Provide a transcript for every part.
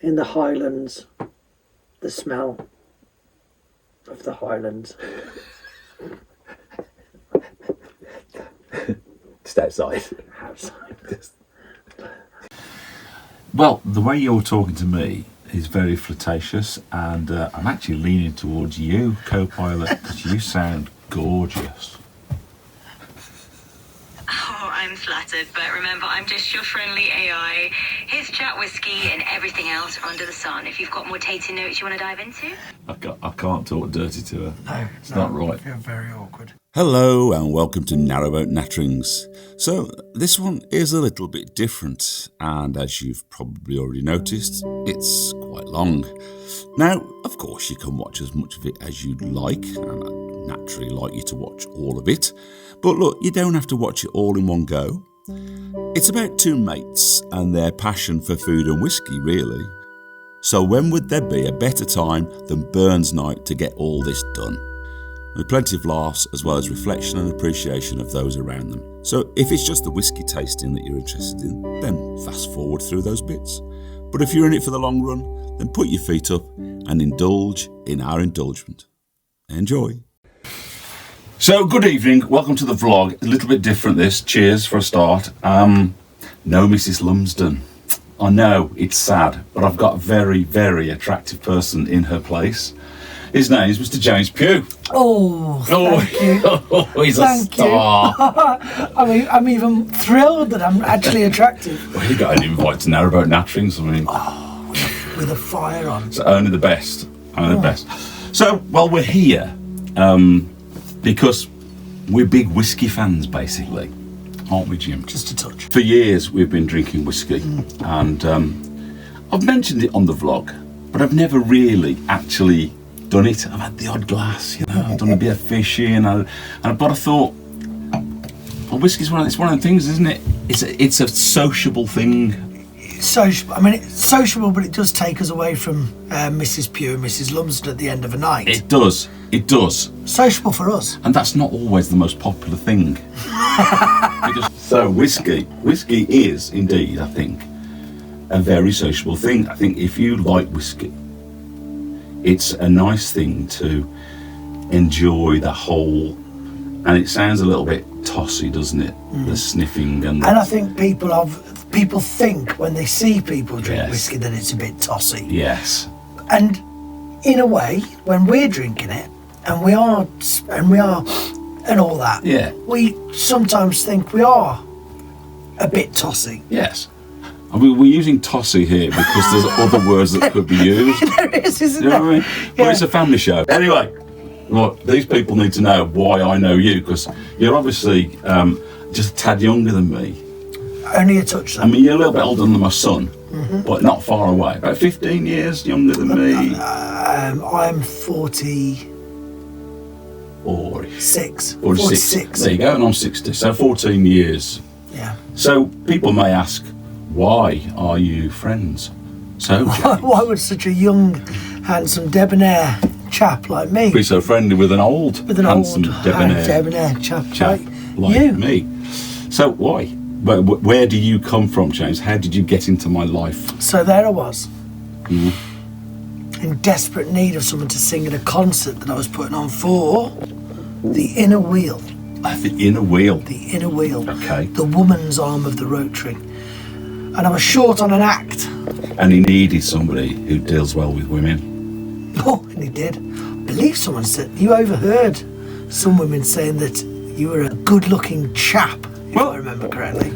in the Highlands, the smell of the Highlands. Just outside. Outside. Well, the way you're talking to me is very flirtatious, and I'm actually leaning towards you, co-pilot, because you sound gorgeous. Oh, I'm flattered, but remember, I'm just your friendly AI. Here's chat, whiskey, and everything else under the sun. If you've got more tasting notes you want to dive into. I can't talk dirty to her. No, it's not right. You're very awkward. Hello and welcome to Narrowboat Natterings. So this one is a little bit different, and as you've probably already noticed, it's quite long. Now, of course, you can watch as much of it as you'd like, and I'd naturally like you to watch all of it. But look, you don't have to watch it all in one go. It's about two mates and their passion for food and whiskey, really. So when would there be a better time than Burns Night to get all this done? With plenty of laughs as well as reflection and appreciation of those around them. So if it's just the whiskey tasting that you're interested in, then fast forward through those bits. But if you're in it for the long run, then put your feet up and indulge in our indulgement. Enjoy. So, good evening, welcome to the vlog. A little bit different this, cheers for a start. No Mrs. Lumsden. I know, it's sad, but I've got a very, very attractive person in her place. His name is Mr. James Pugh. Oh, thank you. He's a star. I'm even thrilled that I'm actually attractive. Well, you got an invite to Narrowboat Natterings, I mean. Oh, with a fire on. So only the best, only the best. So, well, we're here because we're big whiskey fans, basically, aren't we, Jim? Just a touch. For years, we've been drinking whiskey, and I've mentioned it on the vlog, but I've never really actually done it. I've had the odd glass, you know, I've done a bit of fishing, but I thought, well, whiskey's one of the things, isn't it? It's a sociable thing. Social. I mean, it's sociable, but it does take us away from Mrs. Pugh and Mrs. Lumsden at the end of a night. It does. Sociable for us. And that's not always the most popular thing. So whiskey is indeed, I think, a very sociable thing. I think if you like whiskey, it's a nice thing to enjoy the whole, and it sounds a little bit tossy, doesn't it? The sniffing and I think people think when they see people drink whiskey that it's a bit tossy. Yes. And in a way, when we're drinking it, and we are and all that, we sometimes think we are a bit tossy. Yes. I mean, we're using tossy here because there's other words that could be used. There is, isn't you know there? What I mean? Yeah. But it's a family show. Anyway, look, these people need to know why I know you, because you're obviously just a tad younger than me. Only a touch, though. I mean, you're a little bit older than my son, but not far away. About 15 years younger than me. I'm 46. 46. There you go, and I'm 60, so 14 years. Yeah. So people may ask, why are you friends? So, why would such a young, handsome, debonair chap like me be so friendly with an handsome, debonair chap like you? Me? So why? Where do you come from, James? How did you get into my life? So there I was, in desperate need of someone to sing at a concert that I was putting on for the Inner Wheel. The Inner Wheel. The Inner Wheel. Okay. The woman's arm of the Rotary. And I was short on an act. And he needed somebody who deals well with women. Oh, and he did. I believe someone said, you overheard some women saying that you were a good-looking chap, if I remember correctly.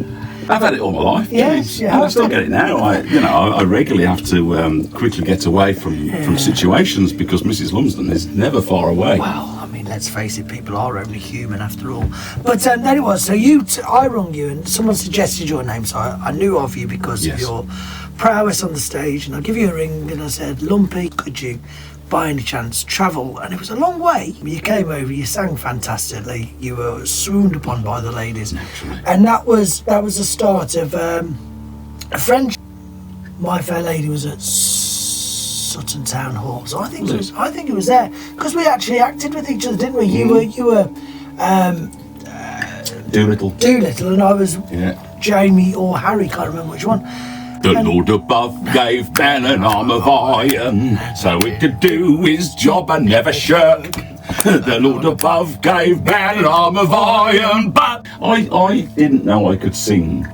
I've had it all my life. Yes, and I still get it now. I regularly have to quickly get away from situations because Mrs. Lumsden is never far away. Well, I mean, let's face it, people are only human after all. But there it was. So I rung you, and someone suggested your name, so I knew of you because of your prowess on the stage. And I give you a ring, and I said, Lumpy, could you, by any chance, travel? And it was a long way. You came over, you sang fantastically, you were swooned upon by the ladies. Naturally. And that was the start of a friendship. My Fair Lady was at Sutton Town Hall, so I think it was there because we actually acted with each other, didn't we? You were Doolittle, and I was Jamie or Harry, can't remember which one. The Lord above gave Ben an arm of iron, so he could do his job and never shirk. The Lord above gave Ben an arm of iron, but I didn't know I could sing,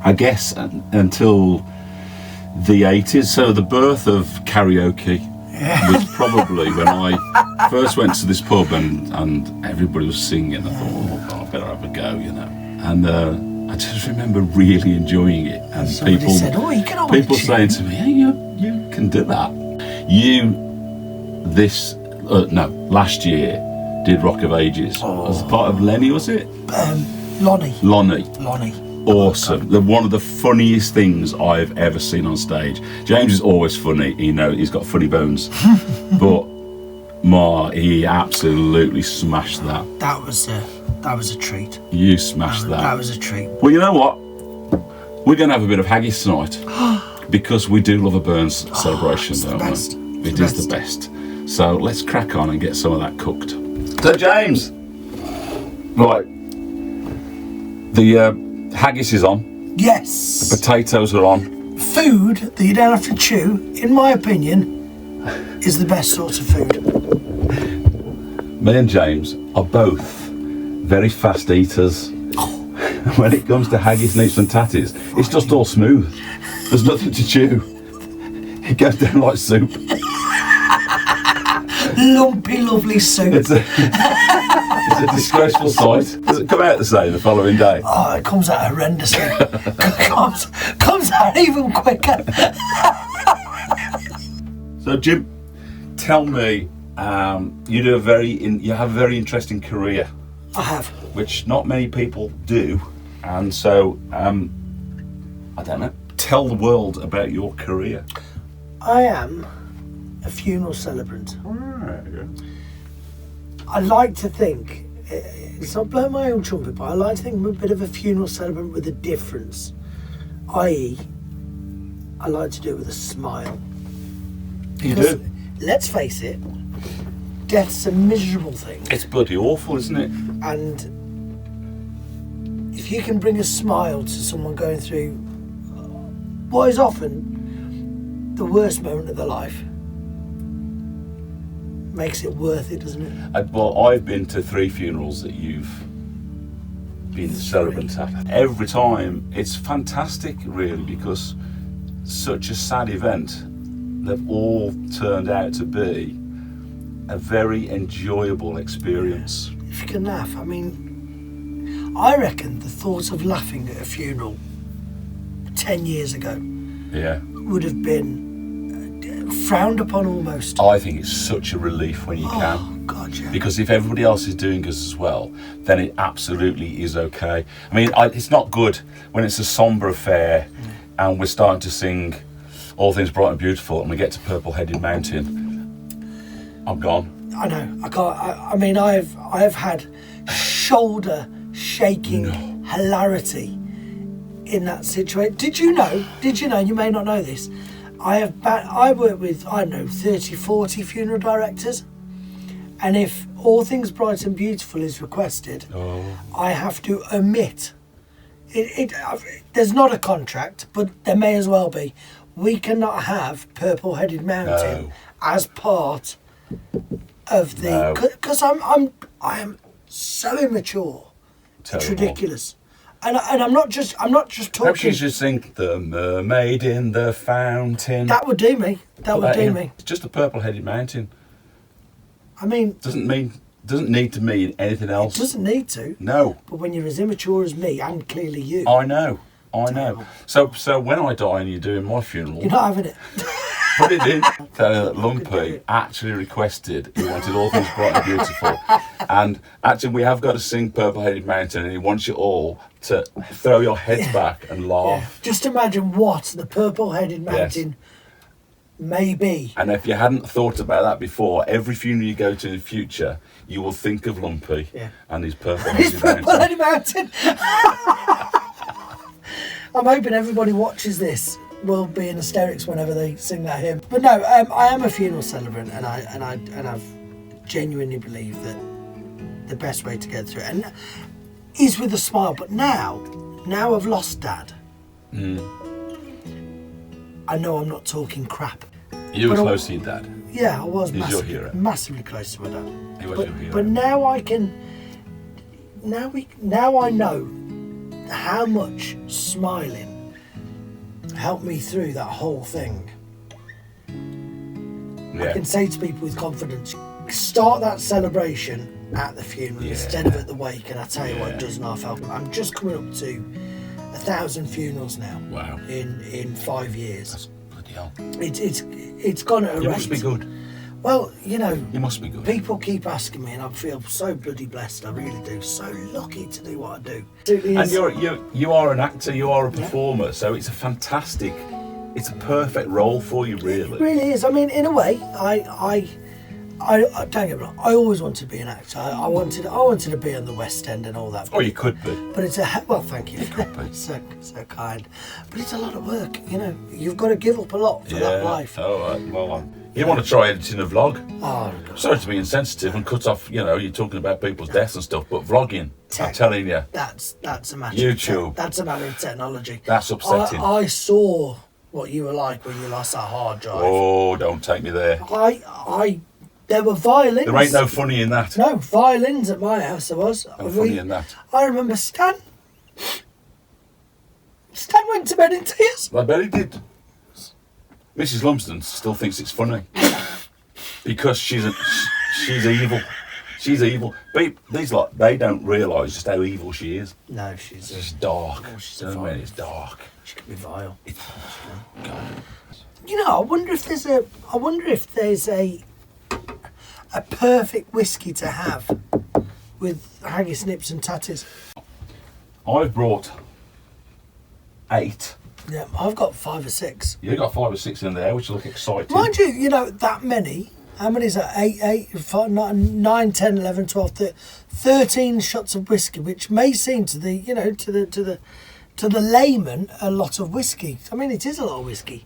I guess, until the 80s. So the birth of karaoke was probably when I first went to this pub and everybody was singing. I thought, oh, I better have a go, you know. And I just remember really enjoying it. And people said, oh, you can people saying to me, hey, you can do that. Last year did Rock of Ages as part of Lenny, was it? Lonnie. Awesome. One of the funniest things I've ever seen on stage. James is always funny, he's got funny bones. But he absolutely smashed that. That was a treat. You smashed that. That was a treat. Well, you know what? We're going to have a bit of haggis tonight. Because we do love a Burns celebration, don't we? It is the best. So let's crack on and get some of that cooked. So James, right, the haggis is on. Yes. The potatoes are on. Food that you don't have to chew, in my opinion, is the best sort of food. Me and James are both very fast eaters. When it comes to haggis, neeps and tatties, it's just all smooth. There's nothing to chew. It goes down like soup. Lumpy, lovely soup. It's a disgraceful sight. Does it come out the same the following day? Oh, it comes out horrendously. comes out even quicker. So Jim, tell me, you have a very interesting career. I have. Which not many people do, and so I don't know. Tell the world about your career. I am a funeral celebrant. Right. I like to think, it's not blowing my own trumpet, but I like to think I'm a bit of a funeral celebrant with a difference. I.e., I like to do it with a smile. Because, you do? Let's face it, death's a miserable thing. It's bloody awful, isn't it? And if you can bring a smile to someone going through what is often the worst moment of their life, makes it worth it, doesn't it? Well, I've been to 3 funerals that you've been celebrant at. Every time, it's fantastic, really, because such a sad event, they've all turned out to be a very enjoyable experience. If you can laugh, I mean, I reckon the thought of laughing at a funeral 10 years ago would have been frowned upon almost. I think it's such a relief when you can. Oh, God, yeah. Because if everybody else is doing this as well, then it absolutely is okay. I mean, it's not good when it's a sombre affair and we're starting to sing All Things Bright and Beautiful and we get to Purple-Headed Mountain. I'm gone. I know. I can't. I mean, I've had shoulder shaking hilarity in that situation. Did you know? You may not know this. I work with, I don't know, 30, 40 funeral directors, and if All Things Bright and Beautiful is requested, I have to omit it. There's not a contract, but there may as well be. We cannot have Purple-Headed Mountain as part of the, because I am so immature. Terrible. It's ridiculous. And I'm not just talking. Perhaps you should sing The Mermaid in the Fountain. That would do me. That would do me. It's just a Purple-Headed Mountain. I mean, doesn't need to mean anything else. It doesn't need to. No. But when you're as immature as me, and clearly you. I know. So when I die and you're doing my funeral, you're not having it. Put it in. Lumpy actually requested, he wanted All Things Bright and Beautiful. And actually we have got to sing Purple-Headed Mountain and he wants you all to throw your heads back and laugh. Yeah. Just imagine what the Purple-Headed Mountain may be. And if you hadn't thought about that before, every funeral you go to in the future, you will think of Lumpy and his Purple-Headed Mountain. I'm hoping everybody watches this will be in hysterics whenever they sing that hymn. But no, I am a funeral celebrant, and I've genuinely believe that the best way to get through it is with a smile. But now I've lost Dad. I know I'm not talking crap. You were But close to your dad. Yeah, I was He's your hero. massively close to my dad. He was But, your hero. but now I can. Now I know how much smiling helped me through that whole thing. I can say to people with confidence, start that celebration at the funeral instead of at the wake, and I tell you what, it does not help. I'm just coming up to 1,000 funerals now. Wow. In 5 years. That's bloody hell. It's gone at a rate. You must be good. Well, you know, You must be good. people keep asking me, and I feel so bloody blessed. I really do. So lucky to do what I do. It And is- you are an actor, you are a performer, so it's it's a perfect role for you, It really. really is. I mean, in a way, I don't get me wrong. I always wanted to be an actor. I wanted to be on the West End and all that. Oh, you could be. But it's well, thank you. so kind. But it's a lot of work. You know, you've got to give up a lot for that life. Oh, well, you want to try editing a vlog? Oh, God. Sorry to be insensitive and cut off, you're talking about people's deaths and stuff, but vlogging, I'm telling you, That's a matter. YouTube. That's a matter of technology. That's upsetting. I saw what you were like when you lost that hard drive. Oh, don't take me there. There were violins. There ain't no funny in that. No, violins at my house there was. No funny in that. I remember Stan went to bed in tears. I bet he did. Mrs. Lumsden still thinks it's funny because she's evil. She's evil. These lot, they don't realise just how evil she is. No, she's It's dark. she's Do you know what I mean? It's dark. She can be vile. God. You know, I wonder if there's a perfect whiskey to have with haggis, nips and tatties. I've brought 8. Yeah, I've got 5 or 6. You've got 5 or 6 in there, which look exciting. Mind you, you know, that many. How many is that? 8, 5, 9, 10, 11, 12, 13 shots of whiskey, which may seem to the, to the layman a lot of whiskey. I mean, it is a lot of whiskey.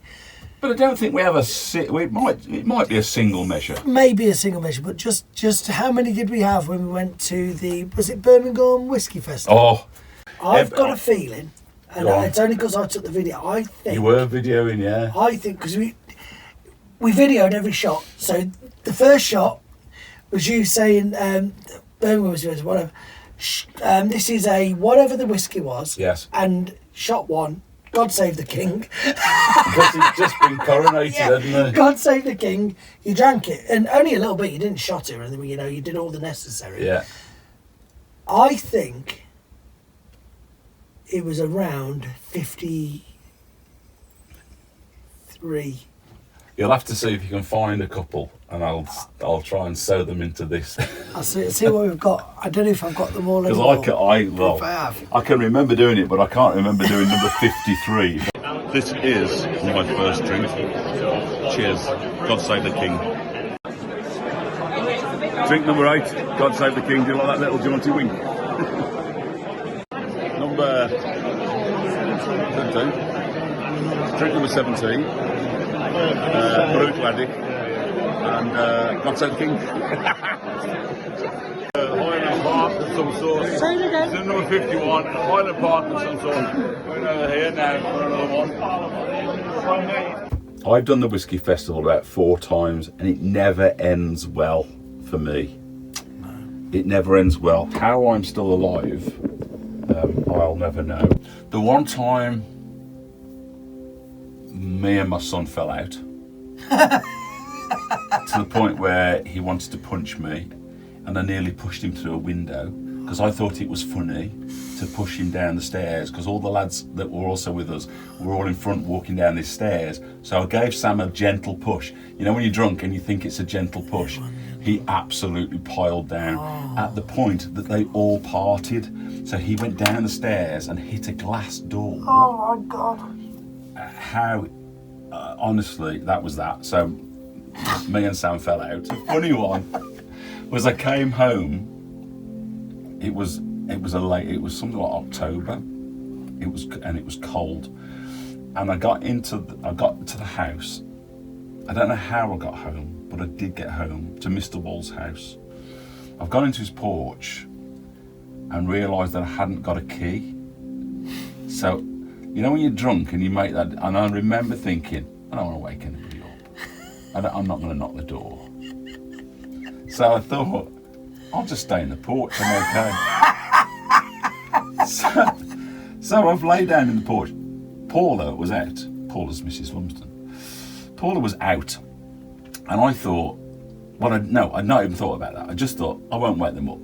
But I don't think we have it might be a single measure. Maybe a single measure, but just how many did we have when we went to was it Birmingham Whiskey Festival? Oh, I've got a feeling, and Go on. it's only because I took the video. I think you were videoing, yeah. I think because we videoed every shot. So the first shot was you saying Birmingham Whiskey Festival, whatever. This is a whatever the whiskey was. Yes. And shot 1. God save the king. Because he'd just been coronated, hadn't he? God save the king. You drank it, and only a little bit. You didn't shot it or anything. You know, you did all the necessary. Yeah. I think it was around 53. You'll have to see if you can find a couple, and I'll try and sew them into this. I'll see what we've got. I don't know if I've got them all Because anymore. I have. I can remember doing it, but I can't remember doing number 53. This is my first drink. Cheers. God save the king. Drink number 8. God save the king. Do you like that little jaunty wink? Number 17. Drink number 17. Brutal addict. And God save the king. Highland Park of some sort. Say it again. This is number 51. Highland Park of some sort. We're over here now for another one. I've done the Whiskey Festival about 4 times, and it never ends well for me. It never ends well. How I'm still alive, I'll never know. The one time me and my son fell out to the point where he wanted to punch me, and I nearly pushed him through a window because I thought it was funny to push him down the stairs, because all the lads that were also with us were all in front walking down these stairs. So I gave Sam a gentle push. You know when you're drunk and you think it's a gentle push? He absolutely piled down at the point that they all parted. So he went down the stairs and hit a glass door. Oh my God. Honestly, that was that. So me and Sam fell out. The funny one was I came home. It was something like October. It was cold, and I got to the house. I don't know how I got home, but I did get home to Mr. Wall's house. I've gone into his porch and realised that I hadn't got a key. So You know when you're drunk and you make that, and I remember thinking, I don't want to wake anybody up. I'm not going to knock the door. So I thought, I'll just stay in the porch, I'm okay. So I've laid down in the porch. Paula was out. Paula's Mrs. Lumsden. Paula was out. And I thought, well, I'd not even thought about that. I just thought, I won't wake them up.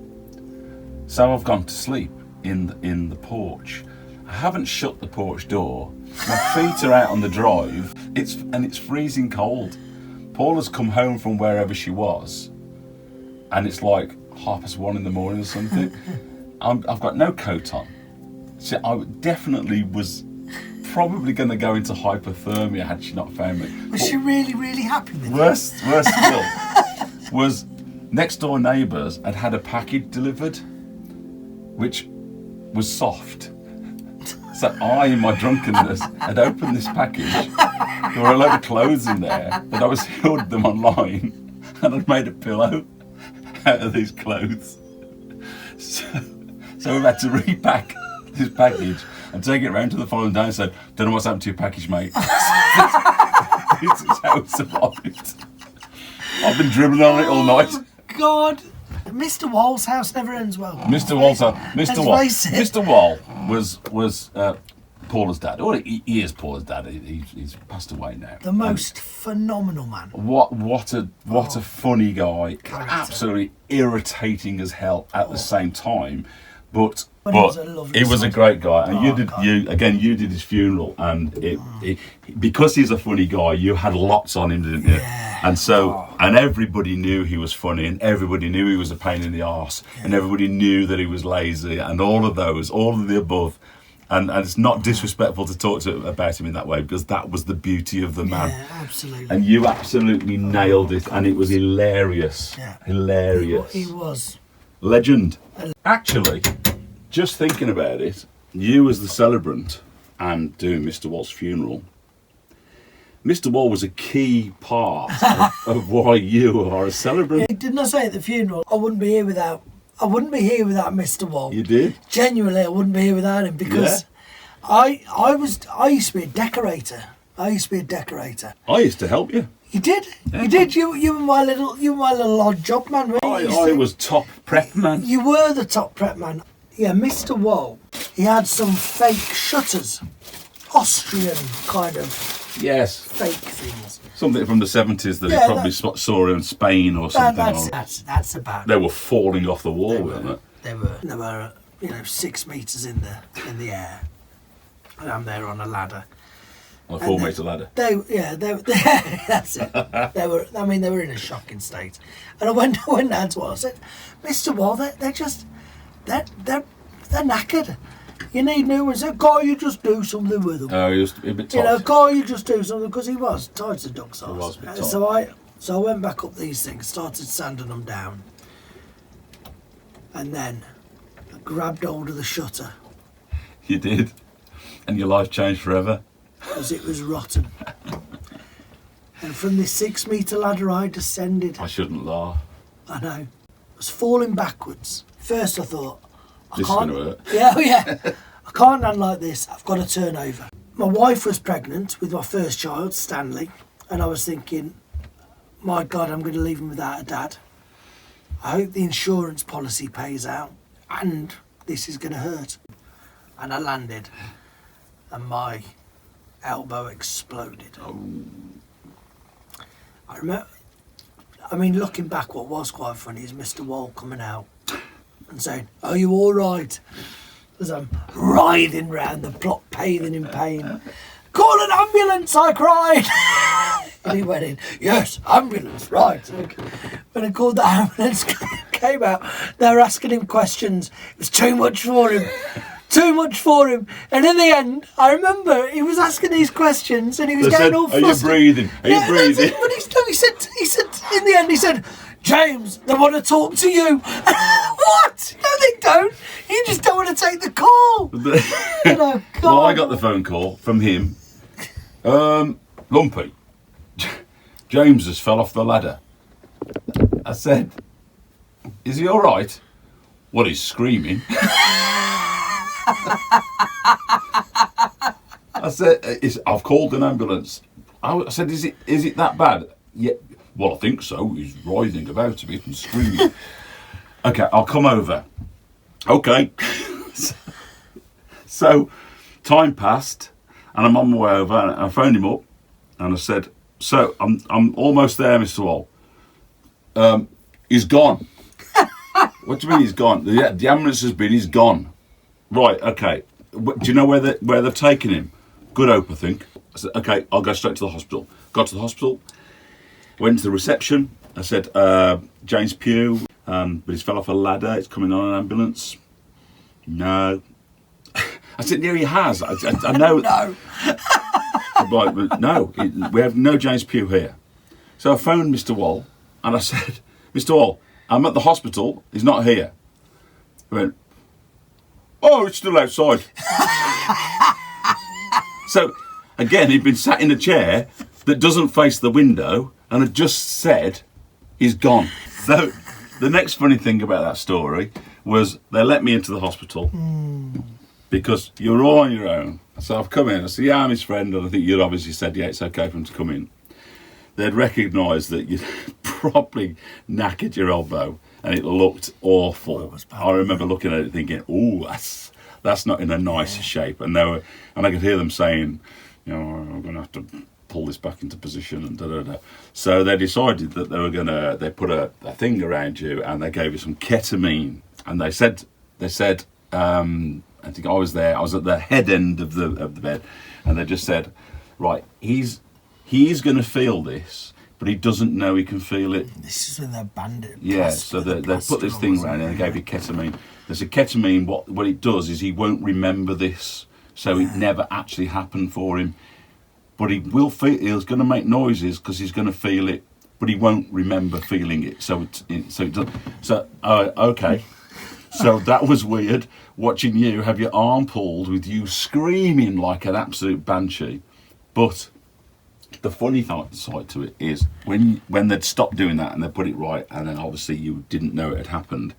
So I've gone to sleep in the porch. I haven't shut the porch door. My feet are out on the drive. It's freezing cold. Paula's come home from wherever she was, and it's like 1:30 in the morning or something. I've got no coat on. So I definitely was probably going to go into hypothermia had she not found me. Was she really, really happy with you? Worse still was next door neighbours had a package delivered, which was soft. So I, in my drunkenness, had opened this package. There were a load of clothes in there, but I was ordered them online, and I'd made a pillow out of these clothes. So we've had to repack this package and take it round to the following day and said, don't know what's happened to your package, mate. This is how it survived. I've been dribbling on it all night. God. Mr. Wall's house never ends well. Mr. Wall was Paula's dad. Or he is Paula's dad. He's passed away now. The most phenomenal man. What a funny guy. Character. Absolutely irritating as hell at the same time. But he was a great guy, and you did his funeral, and because he's a funny guy, you had lots on him, didn't you? Yeah. And so, and everybody knew he was funny, and everybody knew he was a pain in the arse, and everybody knew that he was lazy, and all of the above. And it's not disrespectful to talk about him in that way, because that was the beauty of the man. Yeah, absolutely. And you absolutely nailed it, and it was hilarious. Yeah. Hilarious. He was. Legend. Actually, just thinking about it, you as the celebrant and doing Mr. Wall's funeral, Mr. Wall was a key part of why you are a celebrant. Yeah, didn't I say at the funeral, I wouldn't be here without Mr. Wall. You did? Genuinely, I wouldn't be here without him, because I used to be a decorator. I used to help you. You did. Yeah. You did. You were my little odd job man. Really. I was top prep man. You were the top prep man. Yeah, Mr. Wall. He had some fake shutters, Austrian kind of. Yes. Fake things. Something from the 70s that he probably saw in Spain or something. That's about it. They were falling off the wall, weren't they? They were 6 meters in the air, and I'm there on a ladder. On a 4-meter ladder. That's it. They were in a shocking state. And I went down to one. I said, Mr. Wall, they're knackered. You need new ones. Can't you just do something with them? Oh, he was a bit tight. Can't you just do something? Because he was tight as a duck's arse. He was a bit tight. So I went back up these things, started sanding them down, and then I grabbed hold of the shutter. You did, and your life changed forever. Because it was rotten. And from this 6-meter ladder I descended. I shouldn't laugh. I know. I was falling backwards. First I thought, this is going to hurt. Yeah. I can't run like this. I've got to turn over. My wife was pregnant with my first child, Stanley, and I was thinking, my God, I'm going to leave him without a dad. I hope the insurance policy pays out, and this is going to hurt. And I landed, and my elbow exploded. Oh. I remember, looking back, what was quite funny is Mr. Wall coming out and saying, "Are you all right?" As I'm writhing round the plot, paving in pain. "Call an ambulance!" I cried. And he went in, "Yes, ambulance, right." When I called the ambulance, came out, they were asking him questions. It was too much for him. And in the end, I remember he was asking these questions and he was getting all flustered. Are you breathing? Are you breathing? But he said, in the end, he said, "James, they want to talk to you." What? No, they don't. You just don't want to take the call. Oh, God. Well, I got the phone call from him. Lumpy, James has fell off the ladder. I said, "Is he all right?" "Well, he's screaming." I said, I've called an ambulance. I said, is it that bad? Yeah. Well, I think so. He's writhing about a bit and screaming. Okay, I'll come over. Okay. So time passed, and I'm on my way over, and I phoned him up, and I said, so I'm almost there, Mr. Wall. He's gone. What do you mean he's gone? The ambulance has been, he's gone. Right, okay. Do you know where they've taken him? Good Hope, I think. I said, okay, I'll go straight to the hospital. Got to the hospital, went to the reception. I said, James Pugh, but he's fell off a ladder. It's coming on an ambulance. No. I said, yeah, he has. I know. No. Right, but no, we have no James Pugh here. So I phoned Mr. Wall, and I said, Mr. Wall, I'm at the hospital. He's not here. He went, oh, it's still outside. So, again, he'd been sat in a chair that doesn't face the window and had just said, he's gone. So, the next funny thing about that story was they let me into the hospital because you're all on your own. So I've come in, I said, yeah, I'm his friend, and I think you'd obviously said, yeah, it's okay for him to come in. They'd recognised that you'd probably knackered your elbow and it looked awful. I remember looking at it thinking, oh, that's not in a nice shape. And I could hear them saying, you know, I'm going to have to pull this back into position and da-da-da. So they decided that they put a thing around you and they gave you some ketamine. And they said, I think I was there, I was at the head end of the bed, and they just said, right, he's going to feel this, but he doesn't know he can feel it. This is when they're bandit. Yeah, so they put this thing around and they gave you ketamine. There's a ketamine, what it does is he won't remember this, so it never actually happened for him. But he will feel, he's going to make noises because he's going to feel it, but he won't remember feeling it. Okay. So that was weird, watching you have your arm pulled with you screaming like an absolute banshee. But the funny side to it is when they'd stopped doing that and they put it right, and then obviously you didn't know it had happened,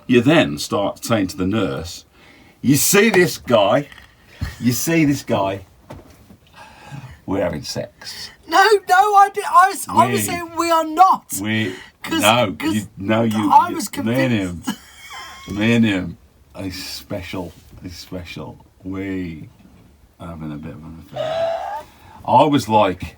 you then start saying to the nurse, you see this guy, we're having sex. No, I was saying we are not. I was convinced. Me and him, he's special. We are having a bit of an affair. I was like,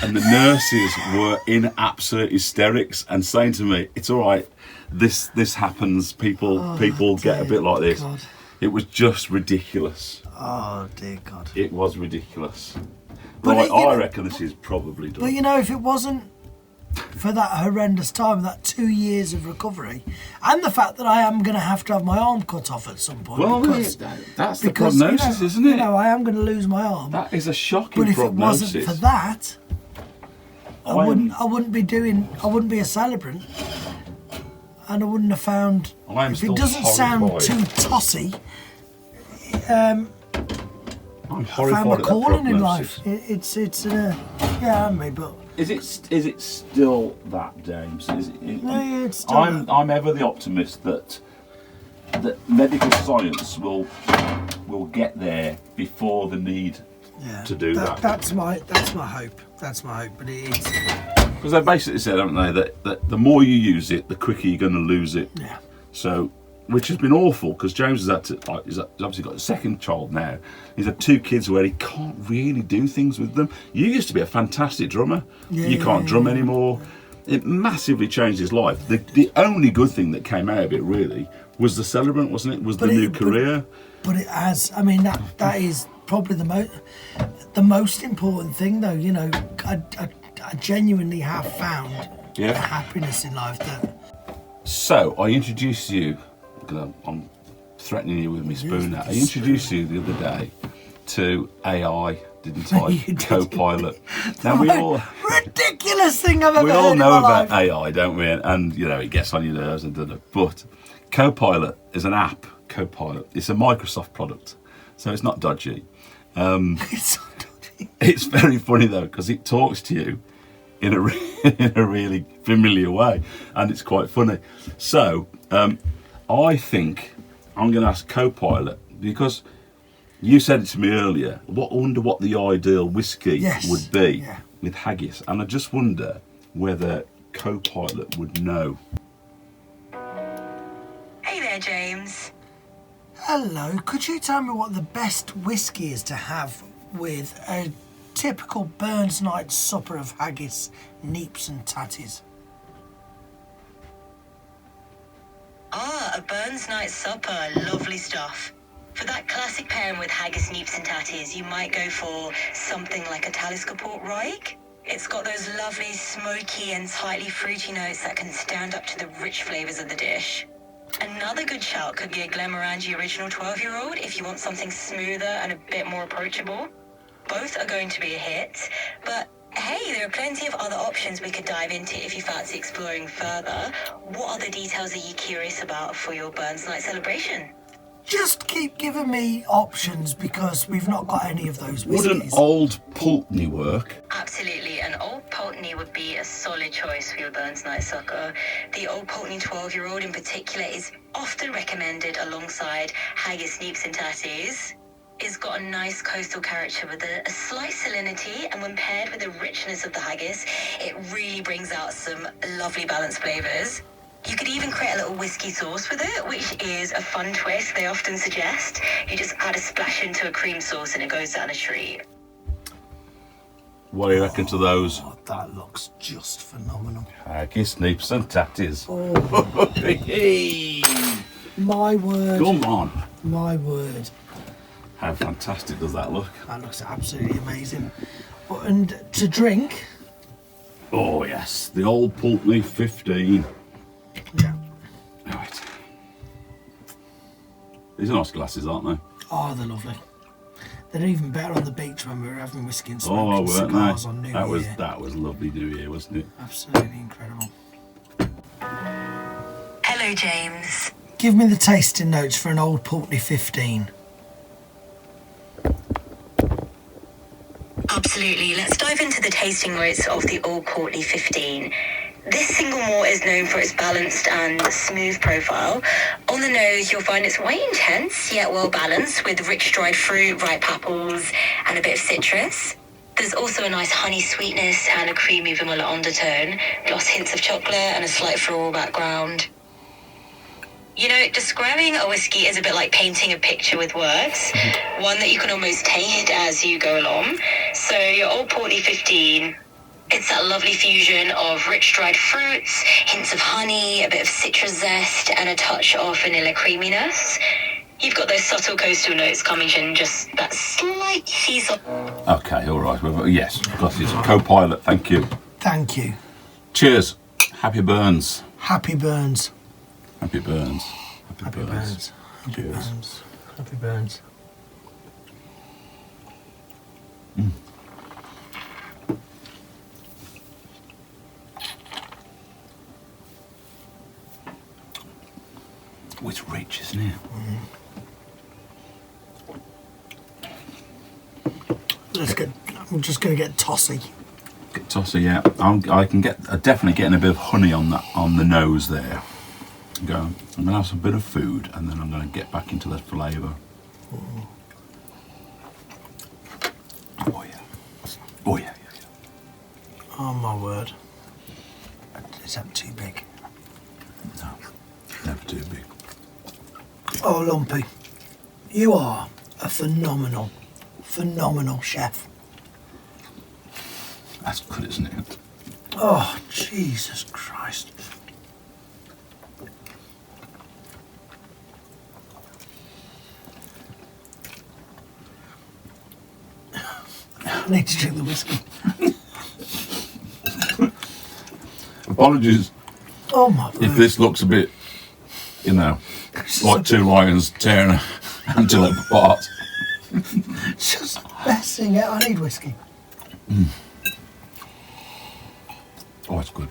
and the nurses were in absolute hysterics and saying to me, it's all right, this happens, people get a bit like this. God. It was just ridiculous. Oh dear God. It was ridiculous. But right, I reckon this is probably done. But you know, if it wasn't for that horrendous time, that 2 years of recovery, and the fact that I am going to have my arm cut off at some point. Well, that's the prognosis, isn't it? You know, I am going to lose my arm. That is a shocking prognosis. But if it wasn't for that, I wouldn't be a celebrant, and I wouldn't have found. If it doesn't sound too tossy, I'm I horrified found my at that calling in life. prognosis. Yeah, me, but. Is it still that, James? No, it's still I'm ever the optimist that medical science will get there before the need to do that. That's my hope. That's my hope. But it's because they basically said, haven't they, that the more you use it, the quicker you're going to lose it. Yeah. So, which has been awful because James he's obviously got a second child now. He's had 2 kids where he can't really do things with them. You used to be a fantastic drummer. You can't drum anymore. It massively changed his life. The only good thing that came out of it really was the celebrant, wasn't it? Was the new career. But it has. I mean, that is probably the most important thing, though. You know, I genuinely have found a happiness in life that. So I introduced you. I'm threatening you with my spoon now. I introduced you the other day to AI, didn't I? Copilot. Now ridiculous thing I've ever heard. We all know about life. AI, don't we? And you know, it gets on your nerves and but Copilot is an app. Copilot. It's a Microsoft product, so it's not dodgy. It's not dodgy. It's very funny though because it talks to you in a really familiar way, and it's quite funny. So. I think I'm going to ask Copilot because You said it to me earlier. I wonder what the ideal whiskey would be with haggis, and I just wonder whether Co-Pilot would know. Hey there, James. Hello, could you tell me what the best whiskey is to have with a typical Burns night supper of haggis, neeps and tatties? Ah, a Burns night supper. Lovely stuff. For that classic pairing with haggis, neeps and tatties, you might go for something like a Talisker Port Rye. It's got those lovely smoky and slightly fruity notes that can stand up to the rich flavours of the dish. Another good shout could be a Glenmorangie Original 12-year-old if you want something smoother and a bit more approachable. Both are going to be a hit, but hey, there are plenty of other options we could dive into if you fancy exploring further. What other details are you curious about for your Burns Night celebration? Just keep giving me options because we've not got any of those whiskies. Would an old Pulteney work? Absolutely, an Old Pulteney would be a solid choice for your Burns Night supper. The Old Pulteney 12-year-old in particular is often recommended alongside haggis, neeps and tatties. It's got a nice coastal character with a slight salinity, and when paired with the richness of the haggis, it really brings out some lovely balanced flavours. You could even create a little whiskey sauce with it, which is a fun twist they often suggest. You just add a splash into a cream sauce and it goes down a treat. What do you reckon to those? Oh, that looks just phenomenal. Haggis, neeps and tatties. Oh. Hey. My word. Come on. My word. How fantastic does that look? That looks absolutely amazing. And to drink? Oh yes, the Old Pulteney 15. Yeah. Right. These are nice glasses, aren't they? Oh, they're lovely. They're even better on the beach when we were having whiskey and smoking Oh, weren't cigars they? on New Year. That was lovely New Year, wasn't it? Absolutely incredible. Hello, James. Give me the tasting notes for an Old Pulteney 15. Absolutely. Let's dive into the tasting notes of the Old Pulteney 15. This single malt is known for its balanced and smooth profile. On the nose, you'll find it's quite intense, yet well balanced, with rich dried fruit, ripe apples, and a bit of citrus. There's also a nice honey sweetness and a creamy vanilla undertone, plus hints of chocolate and a slight floral background. You know, describing a whiskey is a bit like painting a picture with words, one that you can almost taste as you go along. So your Old Pulteney 15, it's that lovely fusion of rich dried fruits, hints of honey, a bit of citrus zest, and a touch of vanilla creaminess. You've got those subtle coastal notes coming in, just that slight sea salt. Okay, all right. Yes, glasses. Co-Pilot, thank you. Thank you. Cheers. Happy Burns. Happy Burns. Happy Burns. Happy Burns. Happy Cheers. Burns. Happy Burns. Mm. Oh, it's rich, isn't it? I'm just going to get tossy. Get tossy, yeah. I can get definitely getting a bit of honey on the nose there. I'm gonna have some bit of food, and then I'm gonna get back into the flavour. Oh yeah. Oh yeah. Oh my word. Is that too big? No, never too big. Oh, Lumpy, you are a phenomenal chef. That's good, isn't it? Oh, Jesus Christ. I need to drink the whiskey. Apologies Oh my word. if this looks a bit, like two lions tearing an antelope apart. Just messing it. I need whiskey. Oh, it's good.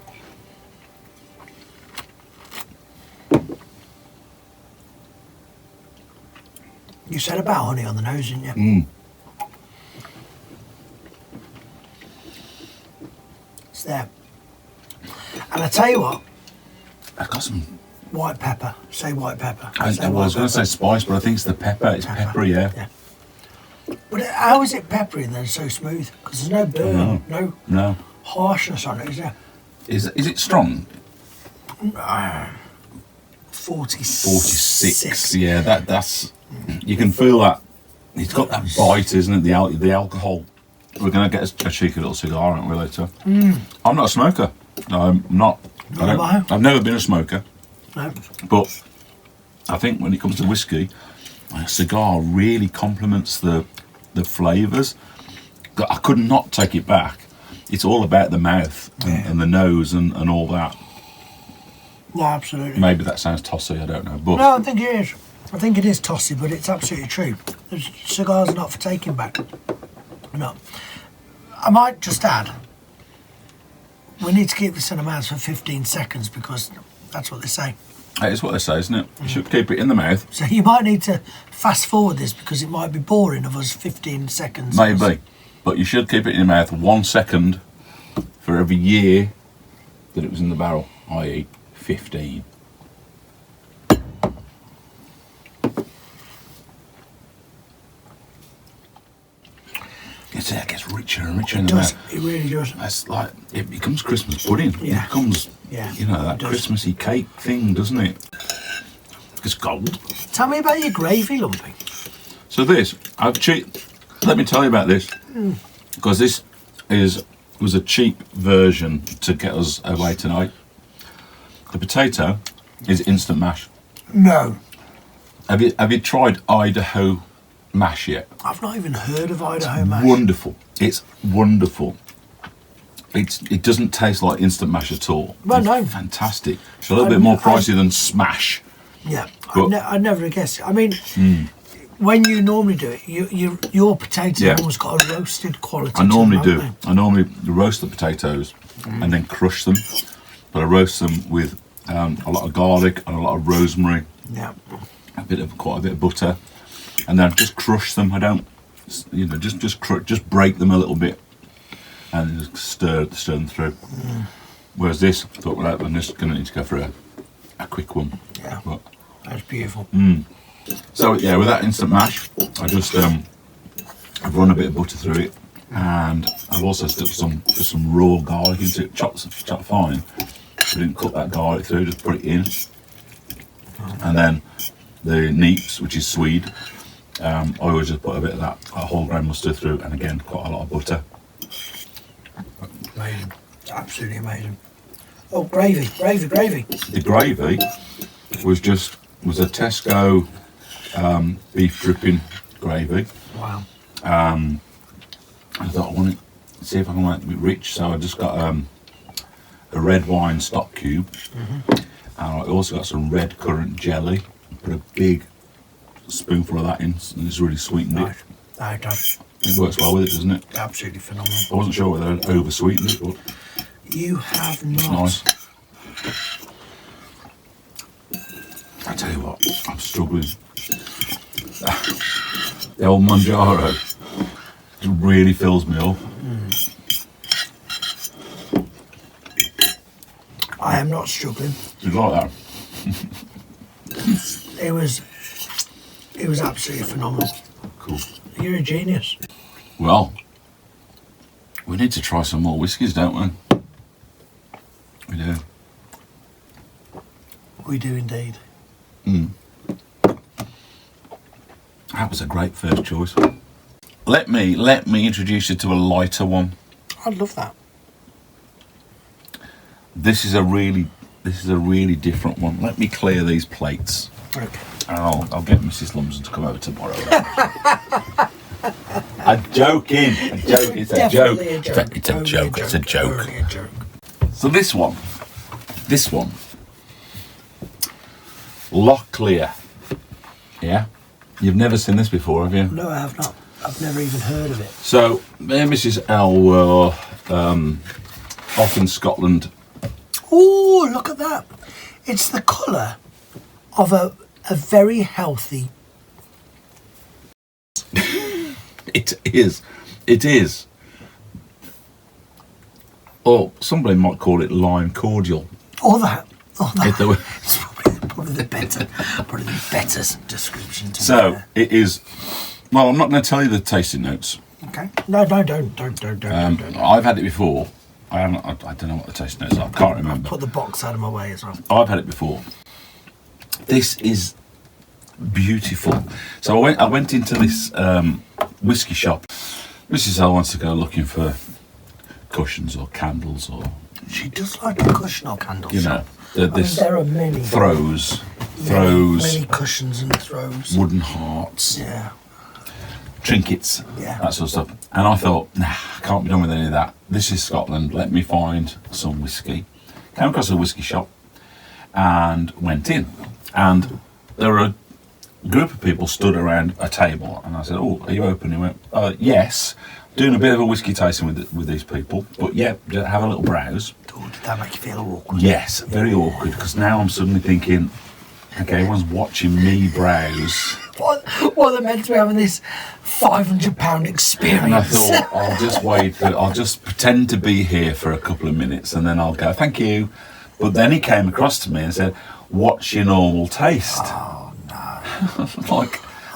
You said about honey on the nose, didn't you? It's there. And I tell you what, I've got some. white pepper. Say white pepper. I was going to say spice, but I think it's the pepper. It's peppery, yeah. But how is it peppery and then so smooth? Because there's no burn, no harshness on it, is there? Is it strong? 46. Yeah, that's. You can feel that. It's got that bite, isn't it? The alcohol. We're going to get a cheeky little cigar, aren't we, later? I'm not a smoker. No, I'm not. I've never been a smoker. No. But I think when it comes to whiskey, a cigar really complements the flavours. I could not take it back. It's all about the mouth and the nose and all that. No, absolutely. Maybe that sounds tossy, I don't know. But no, I think it is. I think it is tossy, but it's absolutely true. Cigars are not for taking back. No. I might just add, we need to keep this in the mouth for 15 seconds because that's what they say. That is what they say, isn't it? You should keep it in the mouth. So you might need to fast forward this because it might be boring of us 15 seconds. Maybe. But you should keep it in your mouth 1 second for every year that it was in the barrel, i.e. 15. It gets richer and richer in the mouth. It really does. It's like, it becomes Christmas pudding. Yeah. It becomes, that Christmassy cake thing, doesn't it? It's gold. Tell me about your gravy, Lumpy. So this, let me tell you about this, because this was a cheap version to get us away tonight. The potato is instant mash. No. Have you tried Idaho mash yet? I've not even heard of Idaho mash. Wonderful. It's wonderful. It doesn't taste like instant mash at all. Well, it's no. Fantastic. It's a little bit more pricey than smash. Yeah, But, I'd never guess it. I mean, when you normally do it, your potatoes have always got a roasted quality I normally to them, do. haven't they? I normally roast the potatoes and then crush them. But I roast them with a lot of garlic and a lot of rosemary. Yeah. Quite a bit of butter, and then just crush them. I don't, just break them a little bit, and just stir them through. Whereas this, I thought, well, I'm just going to need to go for a quick one. Yeah. But, That's beautiful. so yeah, with that instant mash, I just I've run a bit of butter through it, and I've also stuck some raw garlic into it, chopped fine. I didn't cut that garlic through, just put it in, and then the neeps, which is Swede, I always just put a bit of that whole grain mustard through, and again quite a lot of butter. Amazing. Absolutely amazing. Oh, gravy. The gravy was a Tesco beef dripping gravy. Wow. I thought I want to see if I can make it a bit rich, so I just got a red wine stock cube, and I also got some red currant jelly. Put a big spoonful of that in, and it's really sweetened it. Nice. It works well with it, doesn't it? Absolutely phenomenal. I wasn't sure whether I'd over sweetened it, but You have it's not. nice. I tell you what, I'm struggling. The old Manjaro really fills me up. I am not struggling. Do you like that? It was absolutely phenomenal. Cool. You're a genius. Well, we need to try some more whiskies, don't we? We do. We do indeed. That was a great first choice. Let me introduce you to a lighter one. I'd love that. This is a really different one. Let me clear these plates. Okay. And I'll get Mrs. Lumsden to come over tomorrow. I'm joking. It's a joke. Definitely a joke. It's a joke. It's a joke. Totally a joke. So this one, Locklear. Yeah, you've never seen this before, have you? No, I have not. I've never even heard of it. So me and Mrs. L were off in Scotland. Oh, look at that. It's the colour of a very healthy... It is. Or somebody might call it lime cordial. Or that. It's It's probably the better description to So it is Well, I'm not going to tell you the tasting notes. Okay. No, don't. I've had it before. I don't know what the tasting notes are. I can't remember. Put the box out of my way as well. I've had it before. This is beautiful. So I went into this whiskey shop. Mrs. L wants to go looking for cushions or candles or... She does like a cushion or candle. You know, there are many throws, many cushions and throws, wooden hearts, trinkets, that sort of stuff. And I thought, nah, I can't be done with any of that. This is Scotland. Let me find some whiskey. Came across a whiskey shop and went in, and there were a group of people stood around a table, and I said, "Oh, are you open?" He went, "Yes." Doing a bit of a whiskey tasting with these people, but yeah, have a little browse. Oh, did that make you feel awkward? Yes, very awkward, because now I'm suddenly thinking, okay, everyone's watching me browse. What they're meant to be having this £500 experience. And I thought, I'll just pretend to be here for a couple of minutes, and then I'll go, thank you. But then he came across to me and said, what's your normal taste? Oh, no.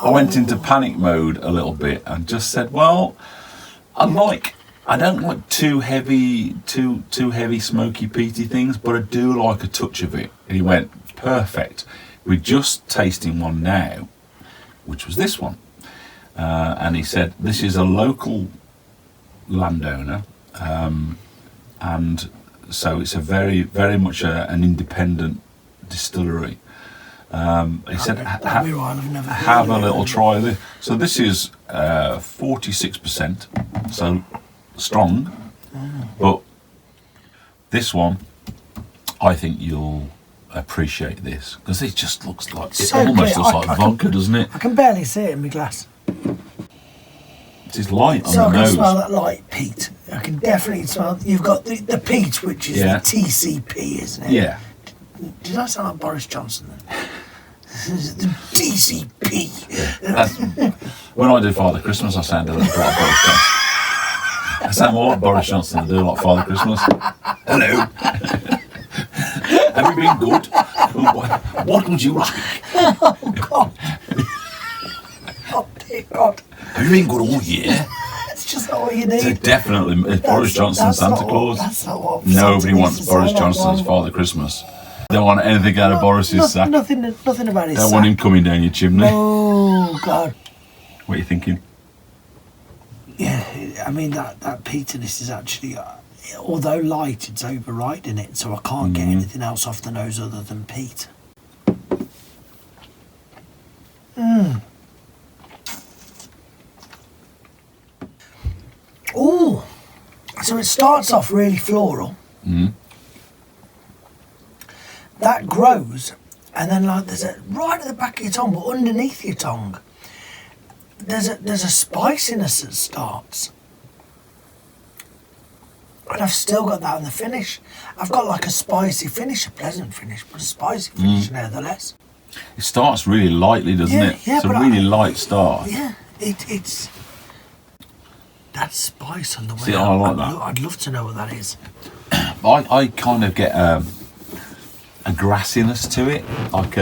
I went into panic mode a little bit and just said, well, I don't like too heavy, smoky, peaty things, but I do like a touch of it. And he went, perfect. We're just tasting one now, which was this one. And he said, this is a local landowner, and so it's a very, very much an independent distillery. He said, have a little try of this. So this is 46%, so strong. But this one, I think you'll appreciate this, because it just looks like, it almost looks like vodka, doesn't it? I can barely see it in my glass. It is light on so the I can nose. smell that light peat. I can definitely smell. You've got the peat, which is the TCP, isn't it? Yeah. Did I sound like Boris Johnson then? The TCP. When I do Father Christmas, I sound a little bit like Boris Johnson. I sound more like Boris Johnson than I do like Father Christmas. Hello. Have you been good? What would you like? Oh, God. Oh, dear God. Have you been good all year? It's just not what you need. So definitely, it's Boris Johnson, Santa Claus. That's not what Nobody wants Boris Johnson as Father Christmas. Don't want anything out of Boris's sack. Nothing about his Don't sack. want him coming down your chimney. Oh, God. What are you thinking? Yeah, I mean, that peatiness is actually, although light, it's overriding it, so I can't get anything else off the nose other than peat. Oh, so it starts off really floral. That grows, and then there's right at the back of your tongue, but underneath your tongue, there's a spiciness that starts. And I've still got that on the finish. I've got like a spicy finish, a pleasant finish, but a spicy finish nevertheless. It starts really lightly, doesn't it? Yeah, it's a really light start. Yeah, it's that spice on the way. See, I like that. I'd love to know what that is. I kind of get a grassiness to it, like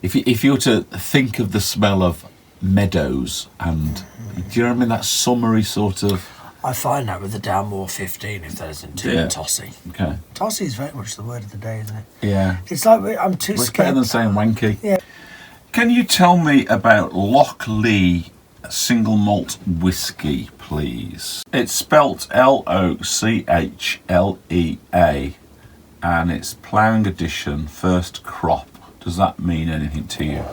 if you were to think of the smell of meadows, and do you know what I mean, that summery sort of. I find that with the Downmore 15, if that isn't too tossy. Okay. Tossy is very much the word of the day, isn't it? Yeah. It's like I'm too It's scared. better than saying wanky. Yeah. Can you tell me about Loch Lee single malt whiskey, please? It's spelt LOCHLEA, and it's Ploughing Edition, first crop. Does that mean anything to you?